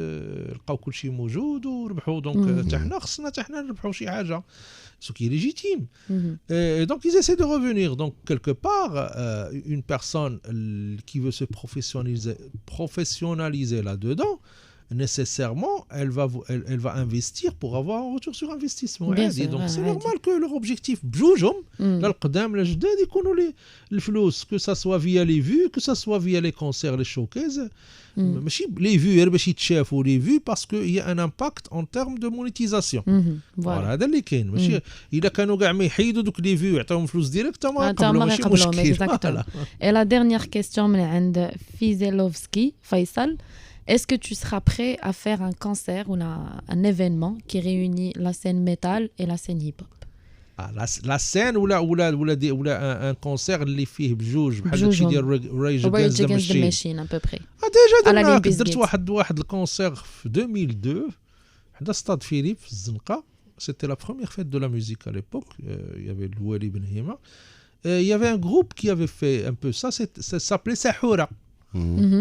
لقاو كلشي موجود وربحوا. Donc, حنا خصنا حنا نربحوا شي حاجة. Ce qui est légitime. Et donc, ils essaient de revenir. Donc, quelque part, une personne qui veut se professionnaliser là-dedans, nécessairement, elle va investir pour avoir un retour sur investissement. Donc, c'est normal que leur objectif بجوجهم للقدام للجداد يكونوا الفلوس, que ça soit via les vues, que ça soit via les concerts, les showcases. ماشي les vues غير باش يتشافوا les vues parce que il y a un impact en termes de monétisation. Voilà, هذا اللي كاين. ماشي اذا كانوا كاع ما يحيدوا دوك les vues يعطيهم فلوس ديريكت ما يقبلوا ماشي مشكل. Et la dernière question من عند فيزيلوفسكي فيصل. Est-ce que tu seras prêt à faire un concert ou un événement qui réunit la scène métal et la scène hip-hop? La scène ولا un concert اللي فيه بجوج بحال داكشي ديال Rage Against the Machine à peu près. ديجا درت واحد الكونسير في 2002 حدا ستاد فيليب في الزنقة. C'était la première fête de la musique à l'époque. Il y avait le Wali Ben Hima. Il y avait un groupe qui avait fait un peu ça. Ça s'appelait Sahura.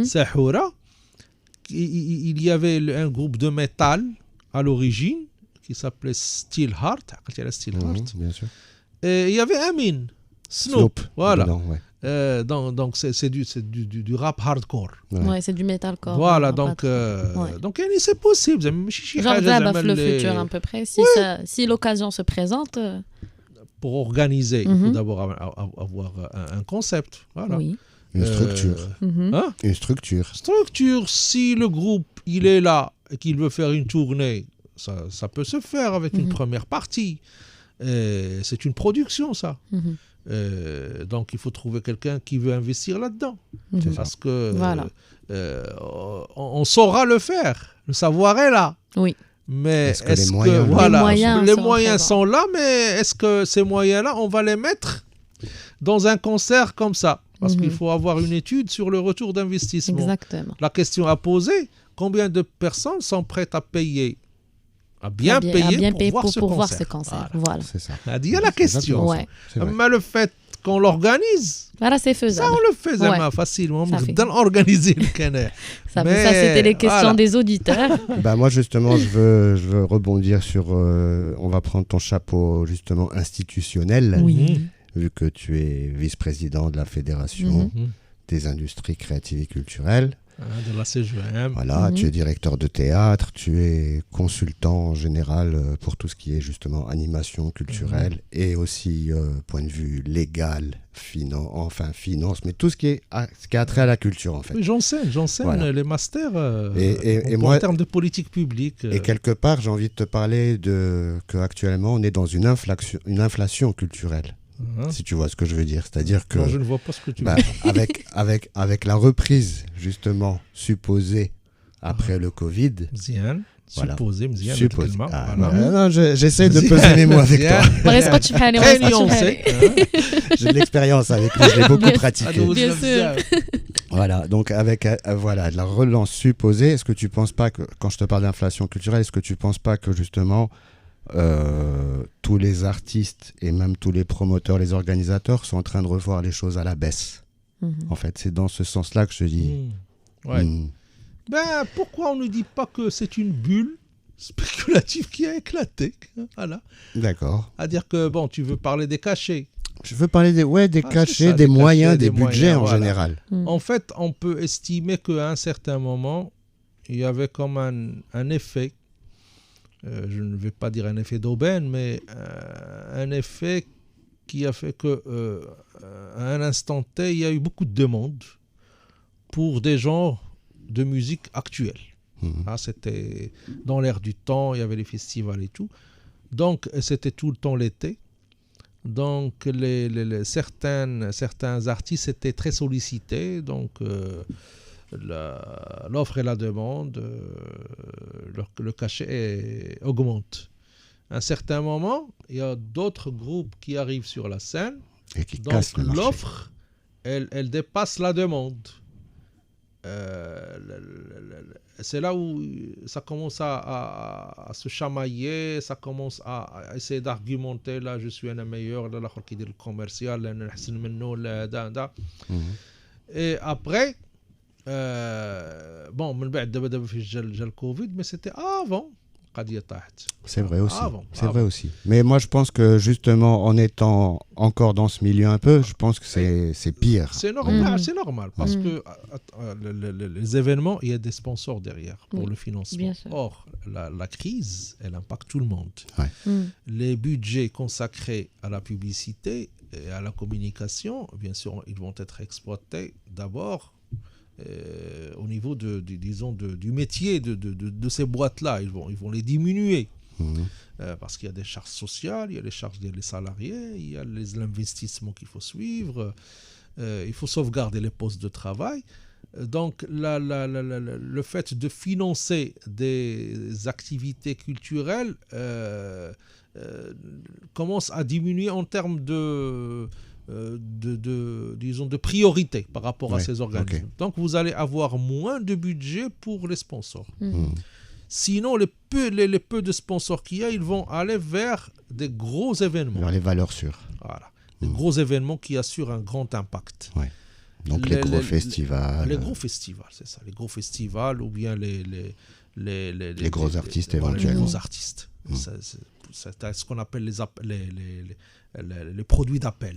Sahura. Il y avait un groupe de métal à l'origine qui s'appelait Steel Heart. Bien sûr. Et il y avait Amin, Snoop. Voilà. Dedans, ouais. Donc c'est du rap hardcore. Ouais, c'est du metalcore. Voilà, donc c'est possible. Genre d'abord le futur à peu près. Si l'occasion se présente. Pour organiser, il faut d'abord avoir un concept. Voilà. Oui. Une structure. Une structure. Si le groupe il est là et qu'il veut faire une tournée, ça peut se faire avec une première partie. C'est une production, ça. Donc il faut trouver quelqu'un qui veut investir là-dedans. Parce que voilà. On saura le faire. Le savoir est là. Oui. Mais est-ce que voilà, les moyens sont là, mais est-ce que ces moyens-là, on va les mettre dans un concert comme ça? Parce qu'il faut avoir une étude sur le retour d'investissement. Exactement. La question à poser, combien de personnes sont prêtes à payer, à bien payer pour voir ce concert? Voilà. C'est ça. Il y a la question. Ouais. Mais le fait qu'on l'organise. Voilà, c'est faisable. Ça, on le fait facilement. On peut organiser le canard. Ça, c'était les questions des auditeurs. Moi, justement, je veux rebondir sur... on va prendre ton chapeau, justement, institutionnel. Oui. Vu que tu es vice-président de la Fédération des industries créatives et culturelles. De la CGM. Voilà, tu es directeur de théâtre, tu es consultant en général pour tout ce qui est justement animation culturelle et aussi point de vue légal, finance, mais tout ce qui a trait à la culture en fait. Oui, j'enseigne les masters et moi, en termes de politique publique. Et quelque part, j'ai envie de te parler qu'actuellement on est dans une inflation culturelle. Si tu vois ce que je veux dire, c'est-à-dire que non, je ne vois pas ce que tu veux dire. avec la reprise justement supposée après le Covid. Supposé. Non, j'essaie de peser mes mots avec toi. J'ai de l'expérience avec lui, je l'ai beaucoup pratiqué. Bien sûr. Voilà, donc avec la relance supposée, est-ce que tu penses pas que, quand je te parle d'inflation culturelle, est-ce que tu penses pas que justement tous les artistes et même tous les promoteurs, les organisateurs sont en train de revoir les choses à la baisse. En fait, c'est dans ce sens-là que je dis. Pourquoi on ne dit pas que c'est une bulle spéculative qui a éclaté? Voilà. D'accord. À dire que tu veux parler des cachets. Je veux parler des cachets, des moyens, des budgets en général. En fait, on peut estimer qu'à un certain moment, il y avait comme un effet. Je ne vais pas dire un effet d'aubaine, mais un effet qui a fait qu'à un instant T, il y a eu beaucoup de demandes pour des genres de musique actuelle. C'était dans l'air du temps, il y avait les festivals et tout. Donc, c'était tout le temps l'été. Donc, certains artistes étaient très sollicités. Donc, l'offre et la demande, le cachet augmente. À un certain moment, il y a d'autres groupes qui arrivent sur la scène. Et qui donc cassent le marché. L'offre, elle dépasse la demande. C'est là où ça commence à se chamailler, ça commence à essayer d'argumenter. Là, je suis un meilleur, là, qui dit le commercial, là, et après, من بعد دابا في جا الكوفيد, mais c'était avant. C'est vrai aussi. Vrai aussi. Mais moi, je pense que justement, en étant encore dans ce milieu un peu, je pense que c'est pire. C'est normal, parce que les événements, il y a des sponsors derrière pour le financement. Or, la crise, elle impacte tout le monde. Les budgets consacrés à la publicité et à la communication, bien sûr, ils vont être exploités d'abord au niveau du métier de ces boîtes-là. Ils vont les diminuer parce qu'il y a des charges sociales, il y a les charges des salariés, il y a l'investissement qu'il faut suivre, il faut sauvegarder les postes de travail. Donc le fait de financer des activités culturelles commence à diminuer en termes de priorité par rapport à ces organismes. Donc vous allez avoir moins de budget pour les sponsors. Sinon, les peu de sponsors qu'il y a, ils vont aller vers des gros événements. Vers les valeurs sûres. Voilà. Des gros événements qui assurent un grand impact. Donc les gros festivals. Les gros festivals, c'est ça. Les gros festivals ou bien les gros artistes éventuellement. Les gros artistes. C'est ce qu'on appelle les produits d'appel.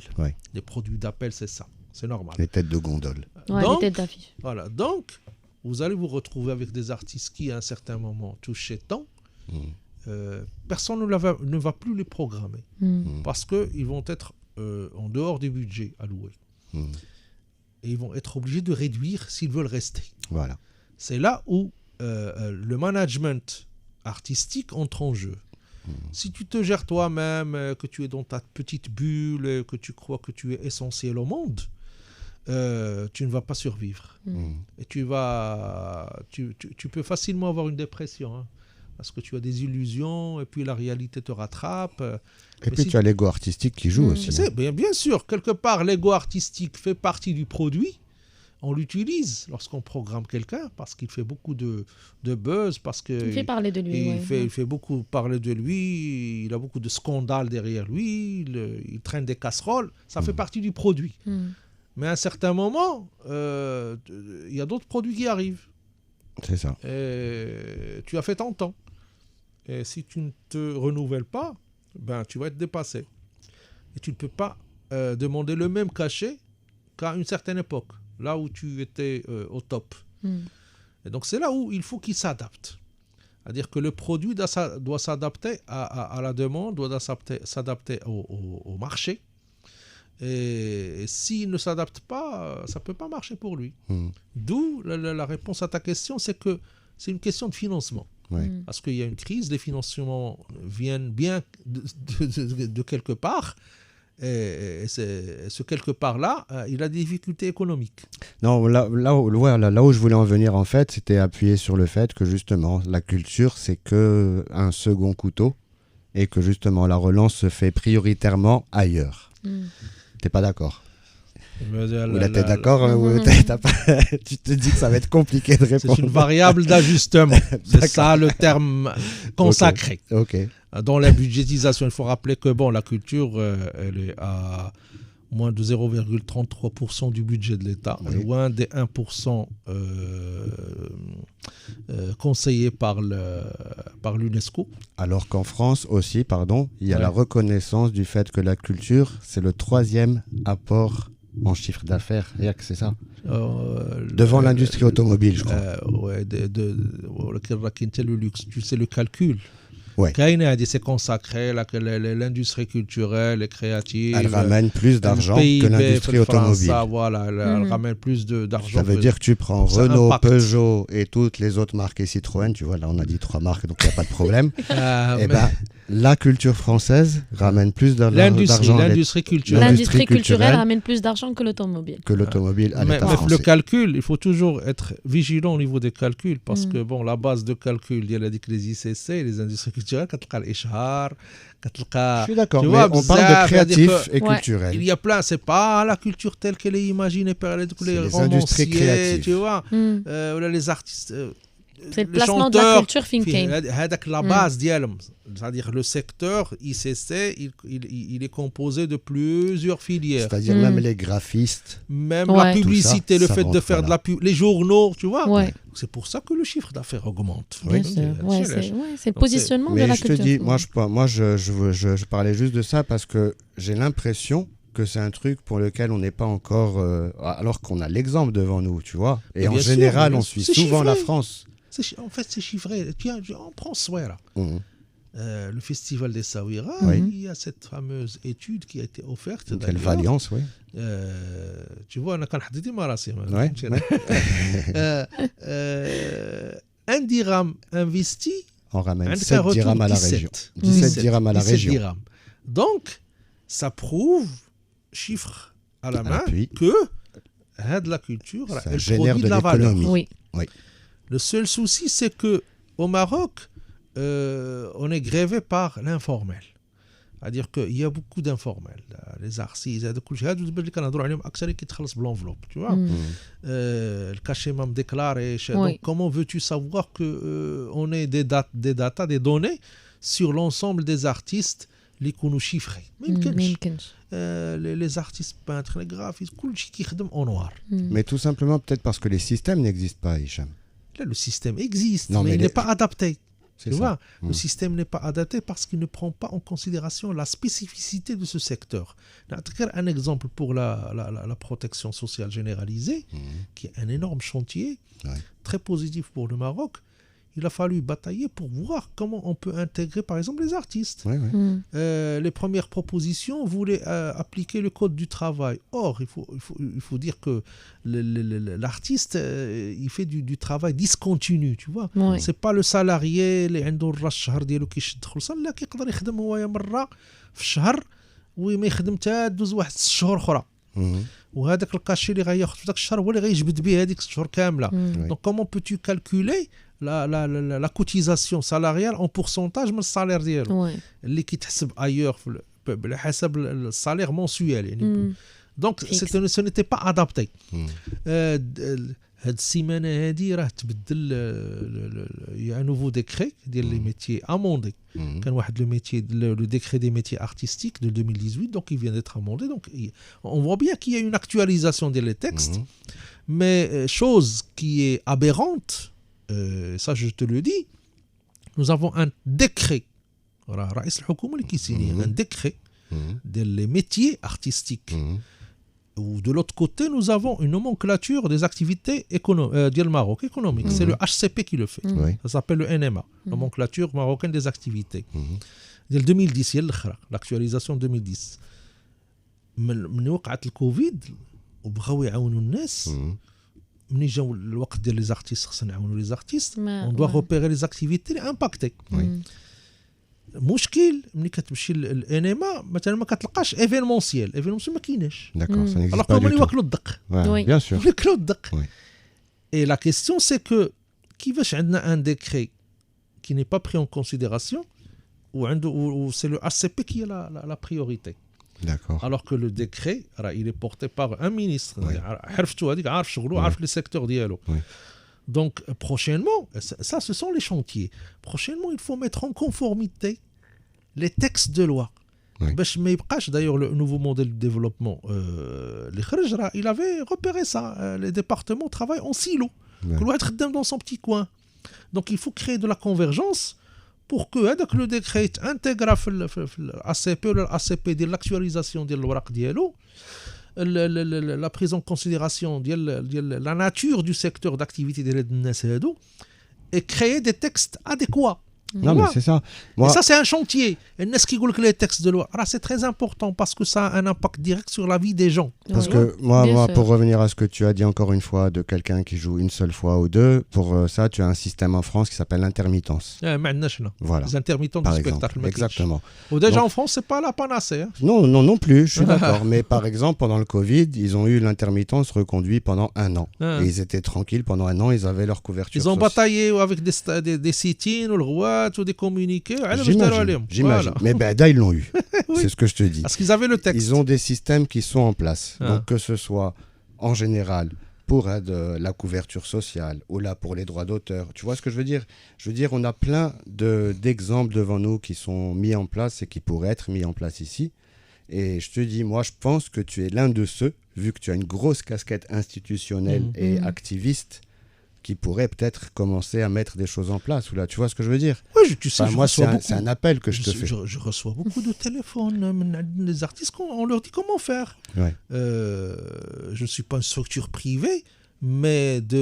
Les produits d'appel, c'est ça. C'est normal. Les têtes de gondole. Les têtes d'affiche. Voilà. Donc, vous allez vous retrouver avec des artistes qui, à un certain moment, touchaient tant. Personne ne va plus les programmer. Parce qu'ils vont être en dehors du budget alloué. Et ils vont être obligés de réduire s'ils veulent rester. Voilà. C'est là où le management artistique entre en jeu. Si tu te gères toi-même, que tu es dans ta petite bulle, que tu crois que tu es essentiel au monde, tu ne vas pas survivre. Et tu peux facilement avoir une dépression, parce que tu as des illusions, et puis la réalité te rattrape. Et puis tu as l'ego artistique qui joue aussi. Bien sûr, quelque part, l'ego artistique fait partie du produit, on l'utilise lorsqu'on programme quelqu'un parce qu'il fait beaucoup de buzz, parce que il fait parler de lui. Il fait beaucoup parler de lui, il a beaucoup de scandales derrière lui, il traîne des casseroles, ça fait partie du produit. Mais à un certain moment, il y a d'autres produits qui arrivent. C'est ça. Et tu as fait ton temps. Et si tu ne te renouvelles pas, ben, tu vas être dépassé. Et tu ne peux pas demander le même cachet qu'à une certaine époque, là où tu étais au top. Et donc c'est là où il faut qu'il s'adapte. C'est-à-dire que le produit doit s'adapter à la demande, doit s'adapter au marché. Et s'il ne s'adapte pas, ça ne peut pas marcher pour lui. D'où la réponse à ta question, c'est que c'est une question de financement. Parce qu'il y a une crise, les financements viennent bien de quelque part. Et ce quelque part-là, il a des difficultés économiques. Non, là où je voulais en venir, en fait, c'était appuyer sur le fait que, justement, la culture, c'est qu'un second couteau et que, justement, la relance se fait prioritairement ailleurs. T'es pas d'accord? Ou là, t'es d'accord, ou tu te dis que ça va être compliqué de répondre. C'est une variable d'ajustement. C'est ça le terme consacré. Okay. Dans la budgétisation, il faut rappeler que la culture, elle est à moins de 0,33% du budget de l'État, loin des 1% conseillés par l'UNESCO. Alors qu'en France aussi, il y a la reconnaissance du fait que la culture, c'est le 3e apport en chiffre d'affaires, c'est ça. Devant l'industrie automobile, je crois. Le luxe, tu sais, le calcul. C'est consacré, l'industrie culturelle et créative. Elle ramène plus d'argent que l'industrie automobile. Elle ramène plus d'argent. Ça veut dire que tu prends Renault, Peugeot et toutes les autres marques et Citroën. Tu vois, là, on a dit 3 marques, donc il n'y a pas de problème. La culture française ramène plus d'argent. L'industrie culturelle ramène plus d'argent que l'automobile. À l'État français. Le calcul, il faut toujours être vigilant au niveau des calculs parce que la base de calcul, il y a les ICC, les industries culturelles, je suis d'accord, mais on parle de créatif et culturel. Il y a plein, c'est pas la culture telle qu'elle est imaginée par les industries créatives. Tu vois, les artistes. C'est le placement de la culture thinking. La base d'ILM, c'est-à-dire le secteur ICC, il est composé de plusieurs filières. C'est-à-dire même les graphistes. Même la publicité, le fait de faire de la pub, les journaux, tu vois. C'est pour ça que le chiffre d'affaires augmente. C'est le positionnement de la culture. Mais je te dis, moi je parlais juste de ça parce que j'ai l'impression que c'est un truc pour lequel on n'est pas encore... alors qu'on a l'exemple devant nous, tu vois. Et en général, on suit souvent la France. En fait, c'est chiffré. Tiens, on prend Souera. Le festival des Saouira, il y a cette fameuse étude qui a été offerte. Quelle Valiance, oui. Tu vois, on a quand un dirham investi on ramène 7 dirhams à la région. 17 dirhams à la région. Donc, ça prouve, chiffre à la main, que la culture, elle produit de la valeur. Oui. Le seul souci, c'est qu'au Maroc, on est grévé par l'informel. C'est-à-dire qu'il y a beaucoup d'informels. Les artistes, tu vois. Le cachet même déclaré. Donc, comment veux-tu savoir qu'on ait des data, des données sur l'ensemble des artistes اللي يكونوا chiffrés. Les artistes peintres, les graphistes, كل شيء كيخدم en noir. Mais tout simplement peut-être parce que les systèmes n'existent pas, Hicham. Là, le système existe, mais il n'est pas adapté. Tu vois, le système n'est pas adapté parce qu'il ne prend pas en considération la spécificité de ce secteur. Un exemple pour la protection sociale généralisée, qui est un énorme chantier, très positif pour le Maroc. Il a fallu batailler pour voir comment on peut intégrer, par exemple, les artistes. Les premières propositions voulaient appliquer le code du travail. Or, il faut dire que l'artiste, il fait du travail discontinu, tu vois. C'est pas le salarié اللي عنده الراس الشهر ديالو كيشد خلصه لا كيقدر يخدم هو مره في الشهر وما يخدم حتى دوز واحد 6 شهور اخرى. وهذاك الكاشي اللي غياخذ في ذاك الشهر هو اللي غيجبد به هذيك 6 شهور كامله. Donc comment peux-tu calculer la cotisation salariale en pourcentage من الصالير ديالو اللي كيتحسب ailleurs على حسب الصالير mensuel يعني Donc ce n'était pas adapté. هاد السيمانه هادي راه تبدل يا نوفو ديكري ديال لي ميتيي اموندي كان واحد لو ميتيي لو ديكري دي ميتيي ارتستيك de 2018 donc il vient d'être amendé donc on voit bien qu'il y a une actualisation des textes mais chose qui est aberrante ça je te le dis nous avons un décret راه رئيس الحكومه اللي كيسيني un décret ديال لي ميتيي ارتستيك ou de l'autre côté, nous avons une nomenclature des activités du Maroc économiques. C'est le HCP qui le fait. Ça s'appelle le NMA, nomenclature marocaine des activités. ديال 2010 l'actualisation 2010. من وقعت الكوفيد وبغاو يعاونوا الناس ملي جاو الوقت ديال لي زارتيست خصنا نعاونوا لي زارتيست on doit repérer les activités impactées. مشكل ملي كتمشي للانيما مثلا ما كتلقاش ايفينمونسيال ما كايناش alors que هما ياكلوا الدق bien sûr ياكلوا الدق et la question c'est que كيفاش عندنا un décret qui n'est pas pris en considération ou c'est le HCP qui est la priorité d'accord alors que le décret il est porté par un ministre حرفتو هذيك عارف شغله عارف لي سيكتور ديالو Donc, prochainement, ça, ce sont les chantiers. Prochainement, il faut mettre en conformité les textes de loi. D'ailleurs, le nouveau modèle de développement, il avait repéré ça. Les départements travaillent en silo. Dans son petit coin. Donc, il faut créer de la convergence pour que le décret intègre l'ACP ou l'ACP de l'actualisation de l'ORAC dialogue. La prise en considération de la nature du secteur d'activité de l'EDNS et créer des textes adéquats. Non, mais c'est ça. Et ça, c'est un chantier. Et les textes de loi, c'est très important parce que ça a un impact direct sur la vie des gens. Parce que moi, pour revenir à ce que tu as dit encore une fois de quelqu'un qui joue une seule fois ou deux, pour ça, tu as un système en France qui s'appelle l'intermittence. Voilà. Les intermittents du spectacle. Exactement. Ou déjà en France, c'est pas la panacée. Non plus, je suis d'accord. Mais par exemple, pendant le Covid, ils ont eu l'intermittence reconduite pendant 1 an. Et ils étaient tranquilles pendant 1 an, ils avaient leur couverture. Ils ont bataillé avec des sit-ins ou le roi. Ou des communiqués. J'imagine. Mais ils l'ont eu. Oui. C'est ce que je te dis. Parce qu'ils avaient le texte. Ils ont des systèmes qui sont en place. Donc que ce soit en général pour la couverture sociale ou là pour les droits d'auteur. Tu vois ce que je veux dire ? Je veux dire, on a plein d'exemples devant nous qui sont mis en place et qui pourraient être mis en place ici. Et je te dis, moi je pense que tu es l'un de ceux, vu que tu as une grosse casquette institutionnelle et activiste, qui pourrait peut-être commencer à mettre des choses en place. Ou là, tu vois ce que je veux dire ? Oui, tu sais, moi, c'est un appel que je te fais. Je reçois beaucoup de téléphones des artistes, on leur dit comment faire. Ouais. Je ne suis pas une structure privée, mais de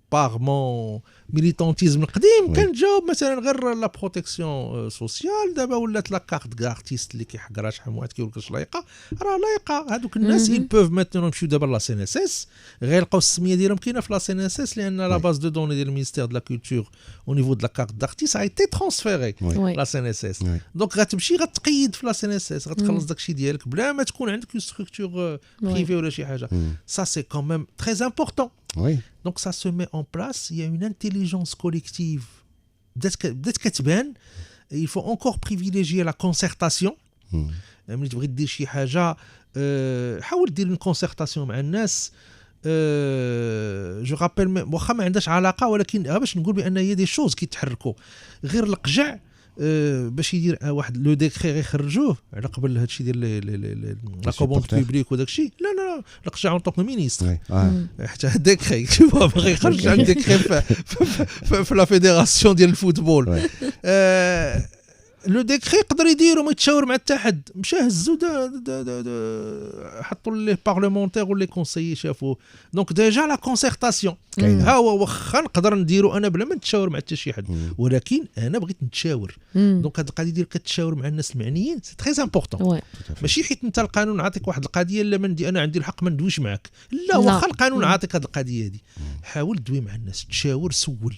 par mon militantisme القديم كنجاوب مثلا غير لا بروتيكسيون سوسيال دابا ولات لا كارت كارتيست اللي كيحق راه شحال من واحد كيقول لك واش لايقه راه لايقه هذوك الناس ils peuvent maintenant يمشيو دابا لا سي ان اس اس غيلقاو السميه ديالهم كاينه في لا سي ان اس اس لان لا باز دو دوني ديال المينيستير دو لا كولتور او نيفو دو لا كارت دارتيست a été transféré لا سي ان اس اس دونك غتمشي غتقيد في لا سي ان اس اس غتخلص داكشي ديالك بلا ما تكون عندك اون ستركتور بريفي ولا شي حاجه ça c'est quand même très important. Oui. Donc ça se met en place, il y a une intelligence collective. Peut-être كتبان, il faut encore privilégier la concertation. ملي تبغي دير شي حاجه حاول دير une concertation مع الناس. جو رابيل واخا ما عندهاش علاقه ولكن باش نقول بان هي دي شوز كيتحركوا غير القجع باش يدير واحد لو ديكري غيخرجوه على قبل هذا الشيء ديال لا كوموند بوبليك وداك الشيء لا القجع اون طونك مينيستر حتى ديكري شوف باغي يخرج عن ديكري في لا فيدراسيون ديال الفوتبول لو ديكري يقدر يديرو ما يتشاور مع حتى حد مشى هزو حطوا لي بارلمونتير ولا كونسيي شافوه دونك ديجا لا كونسيرتاسيون ها هو واخا نقدر نديرو انا بلا ما نتشاور مع حتى شي حد ولكن انا بغيت نتشاور دونك هاد القضيه ديال كتشاور مع الناس المعنيين سي تري امبورطون ماشي حيت انت القانون عاطيك واحد القضيه الا ما انا عندي الحق ما ندويش معاك لا واخا القانون عاطيك هاد القضيه هادي حاول تدوي مع الناس تشاور سول.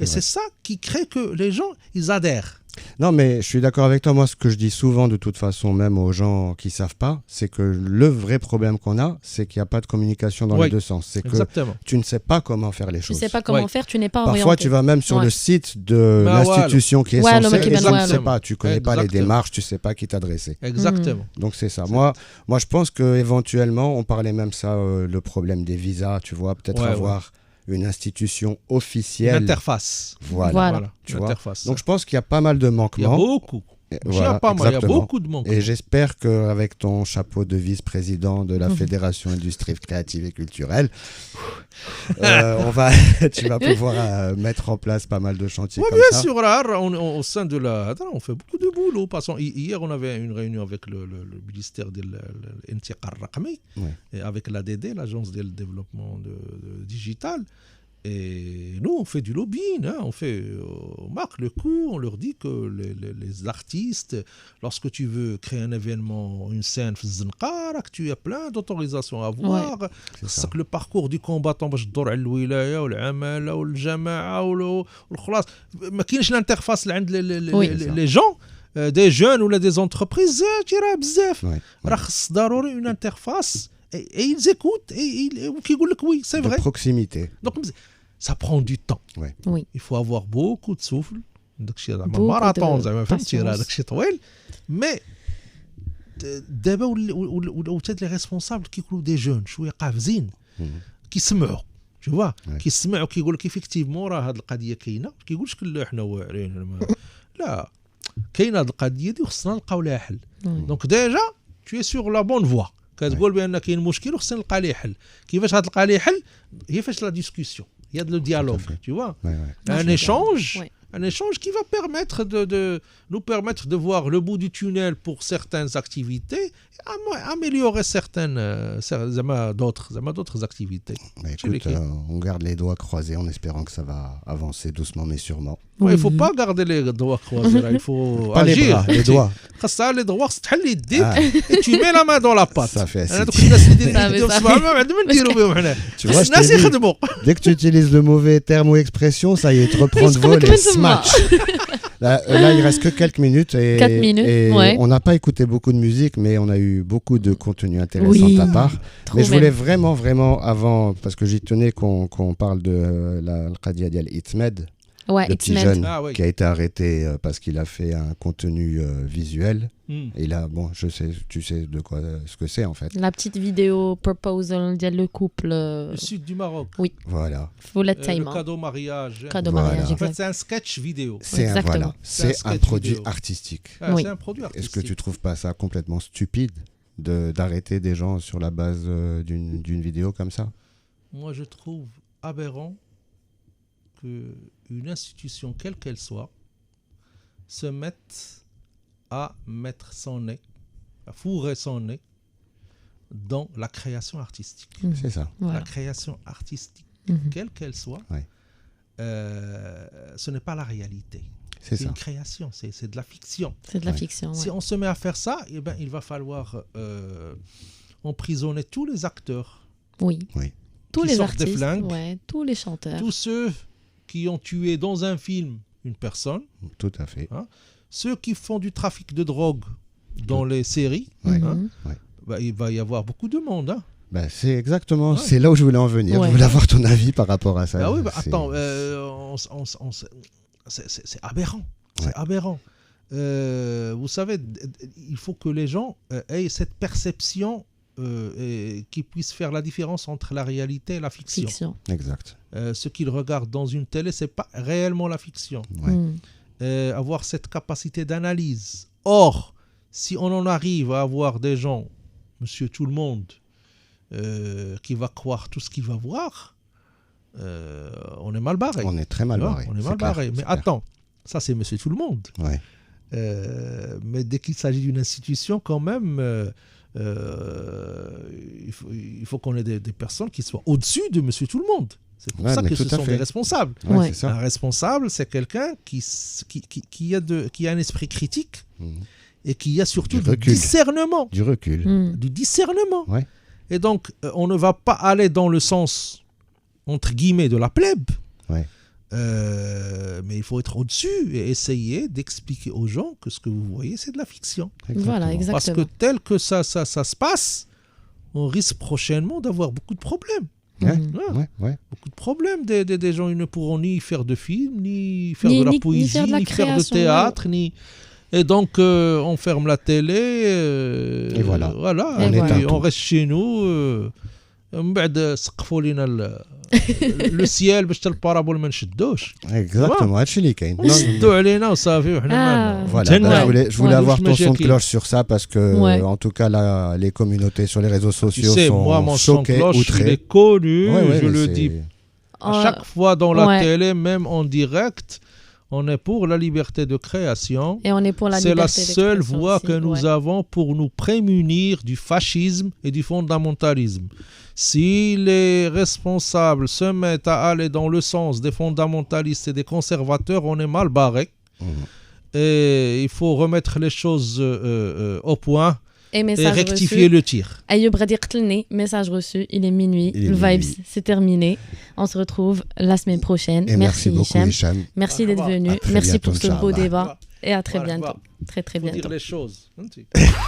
Et c'est ça qui crée que les gens, ils adhèrent. Non, mais je suis d'accord avec toi. Moi, ce que je dis souvent, de toute façon, même aux gens qui ne savent pas, c'est que le vrai problème qu'on a, c'est qu'il n'y a pas de communication dans les deux sens. C'est que tu ne sais pas comment faire les choses. Tu ne sais pas comment faire, tu n'es pas orienté. Parfois, tu vas même sur le site de l'institution qui est censée, et tu ne sais pas, tu ne connais pas les démarches, tu ne sais pas à qui t'adresser. Exactement. Donc, c'est ça. Moi, je pense qu'éventuellement, on parlait même ça, le problème des visas, tu vois, peut-être avoir... une institution officielle. Une interface. Voilà. Tu vois. Donc je pense qu'il y a pas mal de manquements. Il y a beaucoup. Il y a beaucoup de manquements. Et j'espère qu'avec ton chapeau de vice-président de la Fédération Industrie Créative et Culturelle, tu vas pouvoir mettre en place pas mal de chantiers comme bien ça. Sûr, au sein de la... on fait beaucoup de boulot. Hier, on avait une réunion avec le ministère de l'Intiqal Raqmi, avec l'ADD, l'Agence de développement digital. Et nous, on fait du lobbying, on marque le coup, on leur dit que les artistes, lorsque tu veux créer un événement, une scène, que tu as plein d'autorisations à avoir, c'est que le parcours du combattant, باش تدور على الولاية والعمالة والجماعة والخلاص ما كاينش l'interface عند les gens, des jeunes ou des entreprises, تيرا بزاف راه خص ضروري une interface. Et ils écoutent et qui disent que oui, c'est vrai. De proximité. Donc ça prend du temps. Oui. Il faut avoir beaucoup de souffle. Marathon, mais d'abord les responsables qui sont des jeunes, qui se meurent. Tu vois, qui se meurent, qui disent qu'effectivement, هذه القضية كاينة. qui يقولش que احنا واعرين. لا, كاينة هذه القضية دي وخصنا نلقاو لها حل. Donc déjà, tu es sur la bonne voie. كتقول بان كاين مشكل وخصنا نلقى ليه حل. كيفاش غتلقى ليه حل؟ هي فاش لا ديسكوسيون. Il y a le dialogue, tu vois. Un échange qui va nous permettre de voir le bout du tunnel pour certaines activités, améliorer d'autres activités. Écoute, on garde les doigts croisés en espérant que ça va avancer doucement mais sûrement. Il ne faut pas garder les doigts croisés, il faut pas agir. Les bras, les doigts. Les doigts, et tu mets la main dans la pâte. Ça fait assez. Tu vois, dès que tu utilises le mauvais terme ou expression, ça y est, te reprendre vol et smash. Là, il reste que quelques minutes et, 4 minutes, on n'a pas écouté beaucoup de musique, mais on a eu beaucoup de contenu intéressant de ta part. Mais je voulais vraiment avant, parce que j'y tenais qu'on parle de la Qadia Dial Itmed, le petit jeune qui a été arrêté parce qu'il a fait un contenu visuel. Et là, bon, tu sais de quoi ce que c'est en fait. La petite vidéo proposal de le couple. Le sud du Maroc. Oui. Voilà. Le cadeau mariage. Mariage. En fait, c'est un sketch vidéo. C'est un produit artistique. C'est un produit artistique. Est-ce que tu trouves pas ça complètement stupide d'arrêter des gens sur la base d'une vidéo comme ça? Moi, je trouve aberrant qu'une institution, quelle qu'elle soit, se mette à mettre son nez, à fourrer son nez dans la création artistique. C'est ça. La création artistique, quelle qu'elle soit, ce n'est pas la réalité. C'est une création, c'est de la fiction. C'est de la fiction. Si on se met à faire ça, il va falloir emprisonner tous les acteurs. Oui. Tous les artistes, des flingues, tous les chanteurs. Tous ceux qui ont tué dans un film une personne. Tout à fait. Ceux qui font du trafic de drogue dans les séries, il va y avoir beaucoup de monde. C'est exactement, c'est là où je voulais en venir. Je voulais avoir ton avis par rapport à ça. Attends, c'est aberrant. C'est aberrant. Vous savez, il faut que les gens aient cette perception qui puissent faire la différence entre la réalité et la fiction. Exact. Ce qu'ils regardent dans une télé, c'est pas réellement la fiction. Avoir cette capacité d'analyse. Or, si on en arrive à avoir des gens, monsieur tout le monde, qui va croire tout ce qu'il va voir, on est mal barré. On est très mal barré. On est mal barré. Mais attends, ça c'est monsieur tout le monde. Mais dès qu'il s'agit d'une institution, quand même, il faut qu'on ait des personnes qui soient au-dessus de monsieur tout le monde. C'est pour ça que ce sont des responsables. Un responsable, c'est quelqu'un qui a un esprit critique et qui a surtout du discernement. Du recul. Du discernement. Et donc, on ne va pas aller dans le sens, entre guillemets, de la plèbe. Mais il faut être au-dessus et essayer d'expliquer aux gens que ce que vous voyez, c'est de la fiction. Voilà, exactement. Parce que tel que ça se passe, on risque prochainement d'avoir beaucoup de problèmes. Ouais. Beaucoup de problèmes. Des gens, ils ne pourront ni faire de films, ni faire de la poésie, ni faire de théâtre, Et donc, on ferme la télé. Et voilà. On reste chez nous. من بعد سقفوا لنا السيال باش البارابول ما نشدوش. Exactement, هادشي اللي كاين. نشدوا علينا وصافي وحنا Voilà, je voulais avoir ton son de cloche sur ça parce que en tout cas là, les communautés sur les réseaux sociaux sont choquées, outrées. Il est connu, je le dis à chaque fois dans la télé, même en direct. On est pour la liberté de création. Et on est pour la C'est liberté la seule d'expression voie aussi, que nous avons pour nous prémunir du fascisme et du fondamentalisme. Si les responsables se mettent à aller dans le sens des fondamentalistes et des conservateurs, on est mal barré. Et il faut remettre les choses au point et rectifier le tir. Ayoub Radi Qtlni, message reçu, il est minuit, le Vibes c'est terminé. On se retrouve la semaine prochaine. Et merci beaucoup Hicham. Merci d'être venu, merci pour ce beau débat et à très bientôt. Très bientôt. Faut dire les choses.